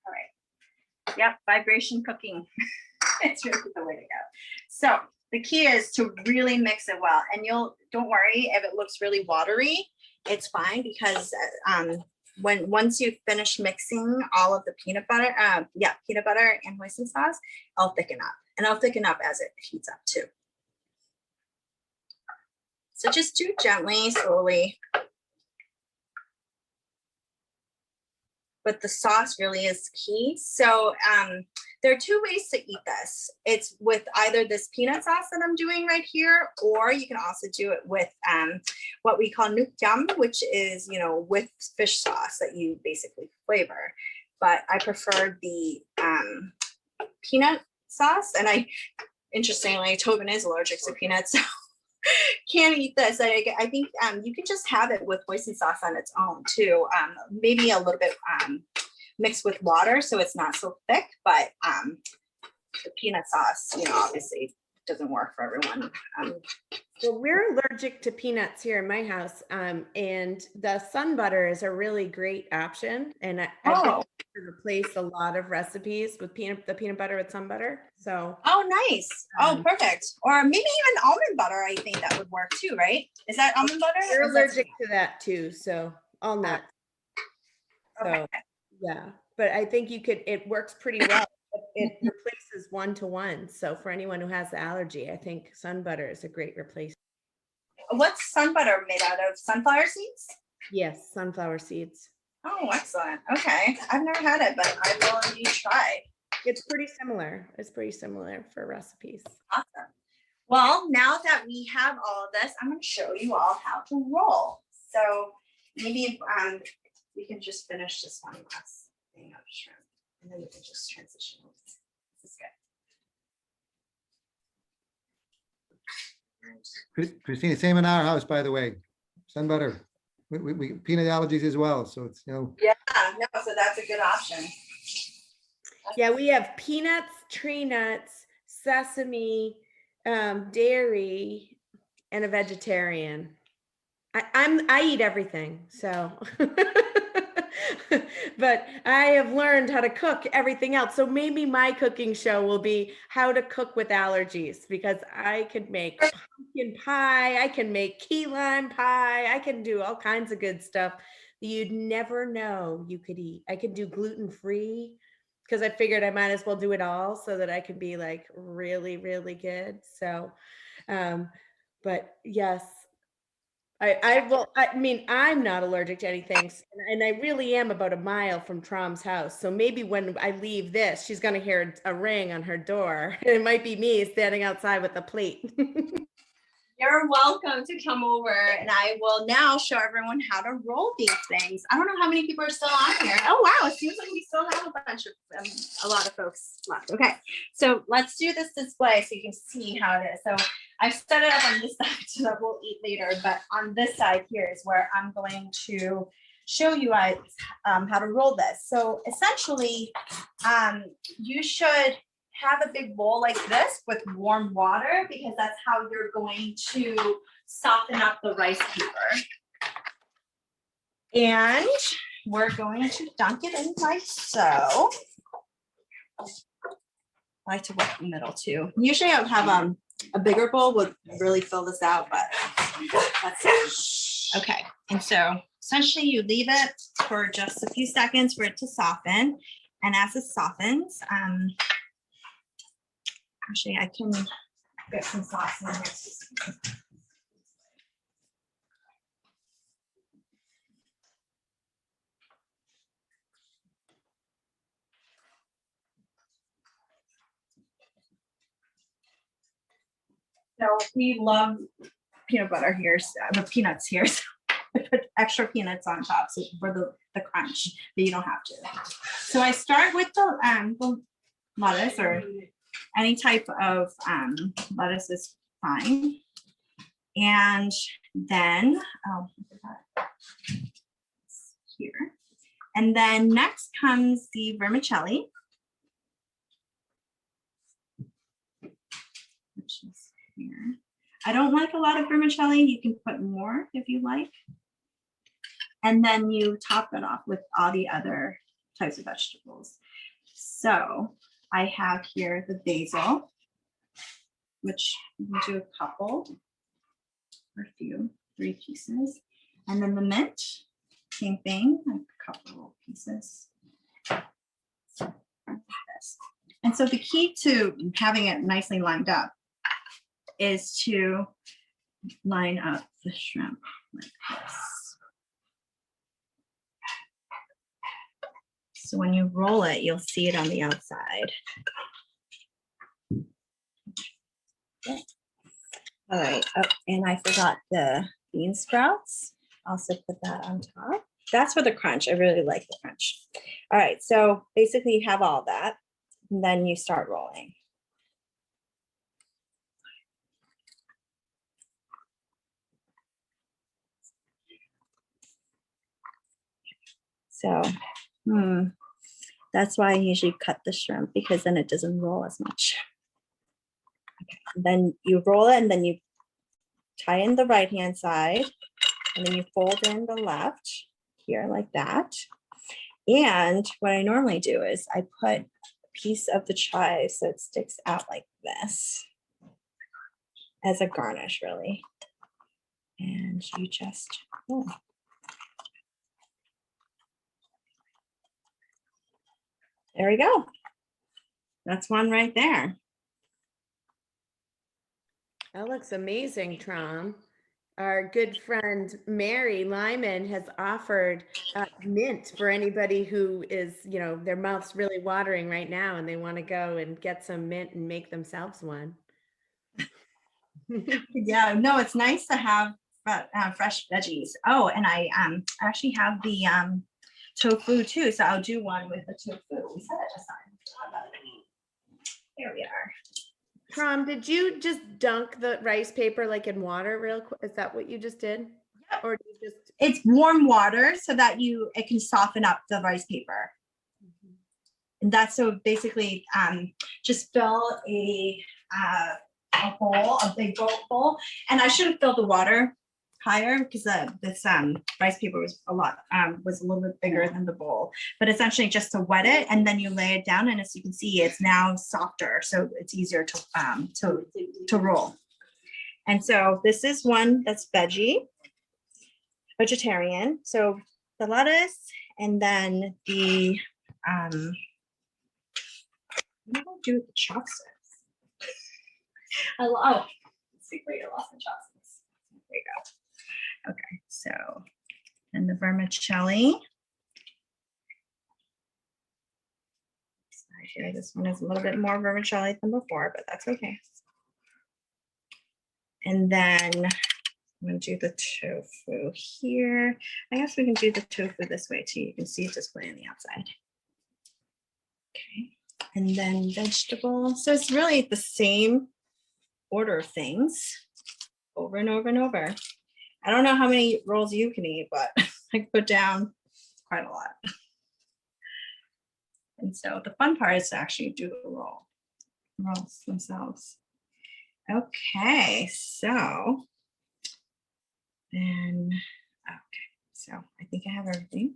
all right. Yep, vibration cooking. It's really the way to go. So the key is to really mix it well, and don't worry if it looks really watery. It's fine because once you finish mixing all of the peanut butter, peanut butter and hoisin sauce, I'll thicken up, and I'll thicken up as it heats up too. So just do gently, slowly. But the sauce really is key. So there are two ways to eat this. It's with either this peanut sauce that I'm doing right here, or you can also do it with what we call nuc jam, which is, with fish sauce that you basically flavor. But I prefer the peanut sauce. And interestingly, Tobin is allergic to peanuts, so can't eat this. I think you can just have it with hoisin sauce on its own too. Maybe a little bit mixed with water so it's not so thick, but the peanut sauce, obviously doesn't work for everyone. Well, we're allergic to peanuts here in my house, and the sun butter is a really great option. And I've been to replace a lot of recipes with the peanut butter with sun butter. So nice. Perfect. Or maybe even almond butter. I think that would work too, right? Is that almond butter? We're allergic to that too, so all nuts. Okay. So yeah, but I think it works pretty well. It replaces 1-to-1. So for anyone who has the allergy, I think sun butter is a great replacement. What's sun butter made out of? Sunflower seeds? Yes, sunflower seeds. Oh, excellent. Okay. I've never had it, but I will indeed try. It's pretty similar. It's pretty similar for recipes. Awesome. Well, now that we have all of this, I'm going to show you all how to roll. So maybe we can just finish this one last thing of shrimp, and then we can just transition. This is good. Christina, same in our house, by the way. Sun butter. We peanut allergies as well, so it's Yeah, no, so that's a good option. Yeah, we have peanuts, tree nuts, sesame, dairy, and a vegetarian. I eat everything, so but I have learned how to cook everything else. So maybe my cooking show will be how to cook with allergies, because I could make pumpkin pie, I can make key lime pie, I can do all kinds of good stuff that you'd never know you could eat. I could do gluten-free, because I figured I might as well do it all so that I could be like really, really good. So, but yes, I mean, I'm not allergic to anything, and I really am about a mile from Tram's house. So maybe when I leave this, she's going to hear a ring on her door. It might be me standing outside with a plate. You're welcome to come over, and I will now show everyone how to roll these things. I don't know how many people are still on here. Oh, wow. It seems like we still have a bunch of a lot of folks left. Okay, so let's do this display so you can see how it is. So I've set it up on this side so that we'll eat later, but on this side here is where I'm going to show you guys how to roll this. So essentially, you should have a big bowl like this with warm water, because that's how you're going to soften up the rice paper. And we're going to dunk it in like so. I like to work in the middle too. Usually I would have a bigger bowl would really fill this out, but that's it. Okay, and so essentially you leave it for just a few seconds for it to soften. And as it softens, actually, I can get some sauce in here. So we love peanut butter here, the peanuts here. So I put extra peanuts on top so for the crunch, but you don't have to. So I start with the lettuce, or any type of lettuce is fine. And then, here. And then next comes the vermicelli. here. I don't like a lot of vermicelli. You can put more if you like. And then you top it off with all the other types of vegetables. So I have here the basil, which you can do a couple or a few, 3 pieces. And then the mint, same thing, a couple pieces. And so the key to having it nicely lined up is to line up the shrimp like this. So when you roll it, you'll see it on the outside. Okay. All right, oh, and I forgot the bean sprouts. Also put that on top. That's for the crunch. I really like the crunch. All right, so basically you have all that, and then you start rolling. So, that's why I usually cut the shrimp, because then it doesn't roll as much. Okay. Then you roll it, and then you tie in the right-hand side, and then you fold in the left here like that. And what I normally do is I put a piece of the chive so it sticks out like this as a garnish, really. And you just, there we go. That's one right there. That looks amazing, Tram. Our good friend Mary Lyman has offered mint for anybody who is, their mouth's really watering right now and they want to go and get some mint and make themselves one. Yeah, no, it's nice to have fresh veggies. Oh, and I actually have the tofu too, so I'll do one with the tofu. We said it just on. Here we are. Tram, did you just dunk the rice paper like in water real quick? Is that what you just did? Yep. Or did you just? It's warm water so that it can soften up the rice paper. Mm-hmm. And that's so basically just fill a bowl, a big bowl, and I should have filled the water higher because this rice paper was a little bit bigger than the bowl, but essentially just to wet it, and then you lay it down, and as you can see, it's now softer, so it's easier to roll. And so this is one that's vegetarian. So the lettuce, and then the what do I do with the chopsticks? Let's see, wait, I lost the chopsticks. There you go. Okay, so, and the vermicelli. Here, this one is a little bit more vermicelli than before, but that's okay. And then I'm going to do the tofu here. I guess we can do the tofu this way too. You can see it display on the outside. Okay, and then vegetable. So it's really the same order of things over and over and over. I don't know how many rolls you can eat, but I put down quite a lot. And so the fun part is to actually do the rolls themselves. Okay, so then, okay, so I think I have everything.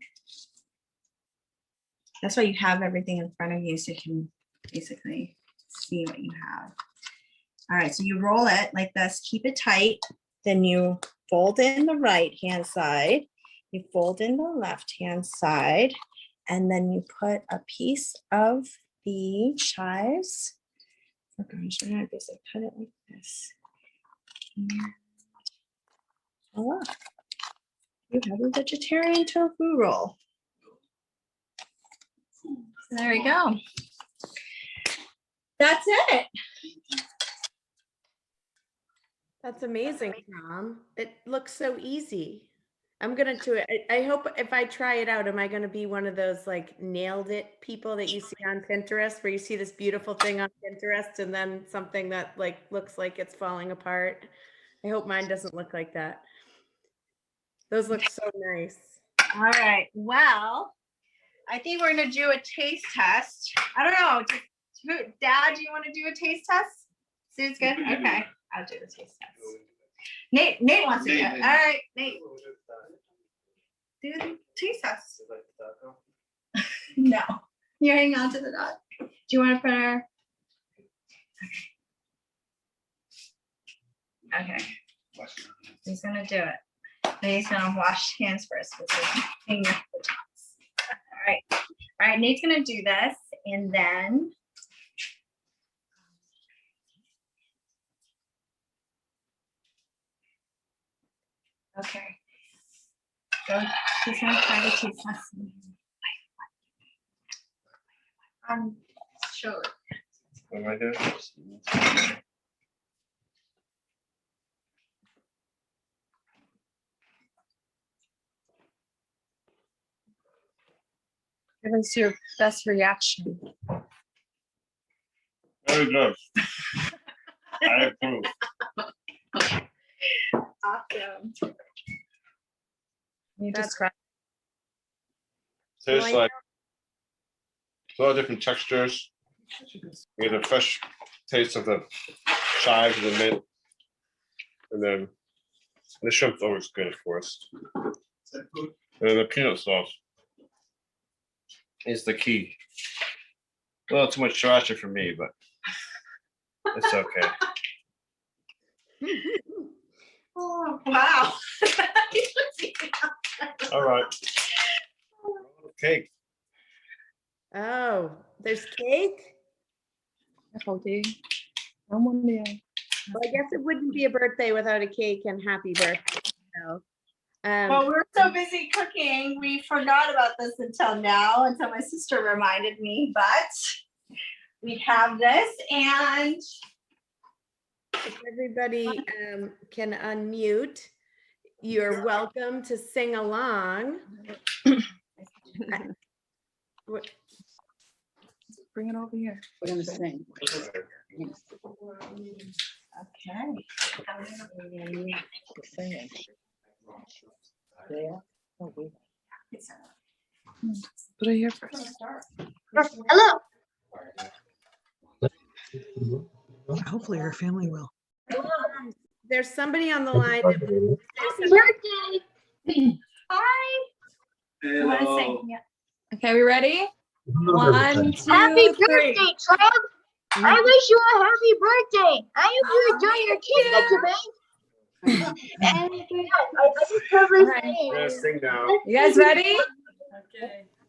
That's why you have everything in front of you so you can basically see what you have. All right, so you roll it like this, keep it tight, then you fold in the right-hand side, you fold in the left-hand side, and then you put a piece of the chives. Oh gosh, I'm gonna basically cut it like this. And voila, you have a vegetarian tofu roll. So there we go. That's it. That's amazing, Tom. It looks so easy. I'm gonna do it. I hope if I try it out, am I gonna be one of those like nailed it people that you see on Pinterest, where you see this beautiful thing on Pinterest and then something that like looks like it's falling apart? I hope mine doesn't look like that. Those look so nice. All right. Well, I think we're gonna do a taste test. I don't know. Dad, do you want to do a taste test? Sue's good. Okay. I'll do the taste test. Nate wants to do it. All right, Nate. Do the taste test. No, you're hanging on to the dot. Do you want to put our? Okay. He's gonna do it. Then he's gonna wash hands first because he's hanging off the tops. All right, Nate's gonna do this, and then. Okay. So he's gonna try to taste test. Sure. What am I doing? Give us your best reaction. Very good. I approve. Awesome. You describe. Tastes like a lot of different textures. We get a fresh taste of the chives and the mint. And then the shrimp's always good, of course. And then the peanut sauce is the key. A little too much sriracha for me, but it's okay. Oh, wow. All right. Cake. Oh, there's cake? Well, Well, I guess it wouldn't be a birthday without a cake and happy birthday. So, Well, we're so busy cooking, we forgot about this until now, until my sister reminded me, but we have this, and if everybody can unmute, you're welcome to sing along. Bring it over here. We're gonna sing. okay. Put it here first. Hello. Hopefully her family will. There's somebody on the line. that- Happy birthday. Hi. You want to sing? Yeah. Okay, we ready? 1, 2, Happy 3. birthday, Tram. I wish you a happy birthday. I hope you enjoy your cake that you made. And I just have this thing. Yeah, sing now. You guys ready?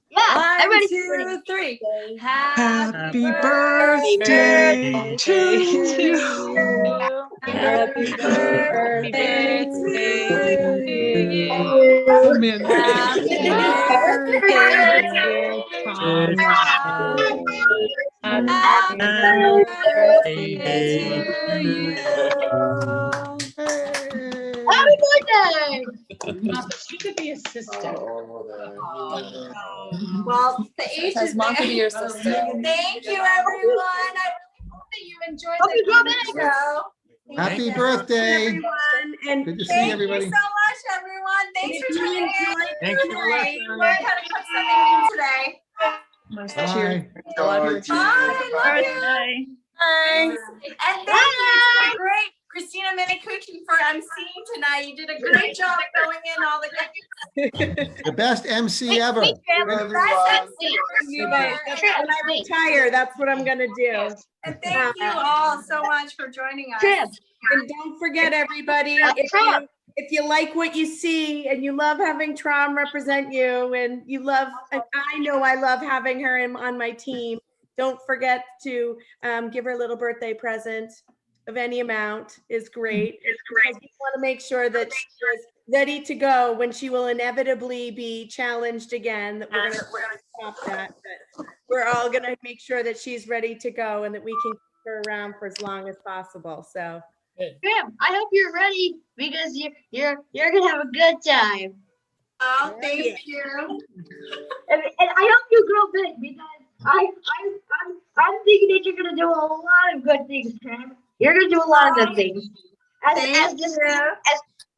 Yeah, I'm 1, ready. 2, 3. Happy birthday to you. Happy birthday to you. Amen. Happy birthday, dear Tom. Happy birthday to you. Happy birthday. She could be a sister. Well, the age Says is mom could there. be your sister. Thank you, everyone. I hope that you enjoyed Hope you the go back. show. Happy birthday. Everyone, and Good to see thank everybody. you so much, everyone. Thanks for tuning in. Thanks for I listening. learned how to cook something new today. Bye. Bye. Love you. Thanks. And thank you to the great Christina Minicucci for emceeing tonight. You did a great job filling in all the gaps. The best MC ever. Best MC for sure. When I retire, that's what I'm gonna do. And thank you all so much for joining us. Tram. And don't forget, everybody, Tram. if you like what you see and you love having Tram represent you and you love, and I know I love having her on my team, don't forget to give her a little birthday present of any amount is great. Because we want to make sure that she is ready to go when she will inevitably be challenged again, that we're gonna stop that. But we're all gonna make sure that she's ready to go and that we can keep her around for as long as possible, so. Tram, I hope you're ready because you're gonna have a good time. Oh, thank you. And I hope you grow big because I'm thinking that you're gonna do a lot of good things, Tram. You're gonna do a lot of good things. As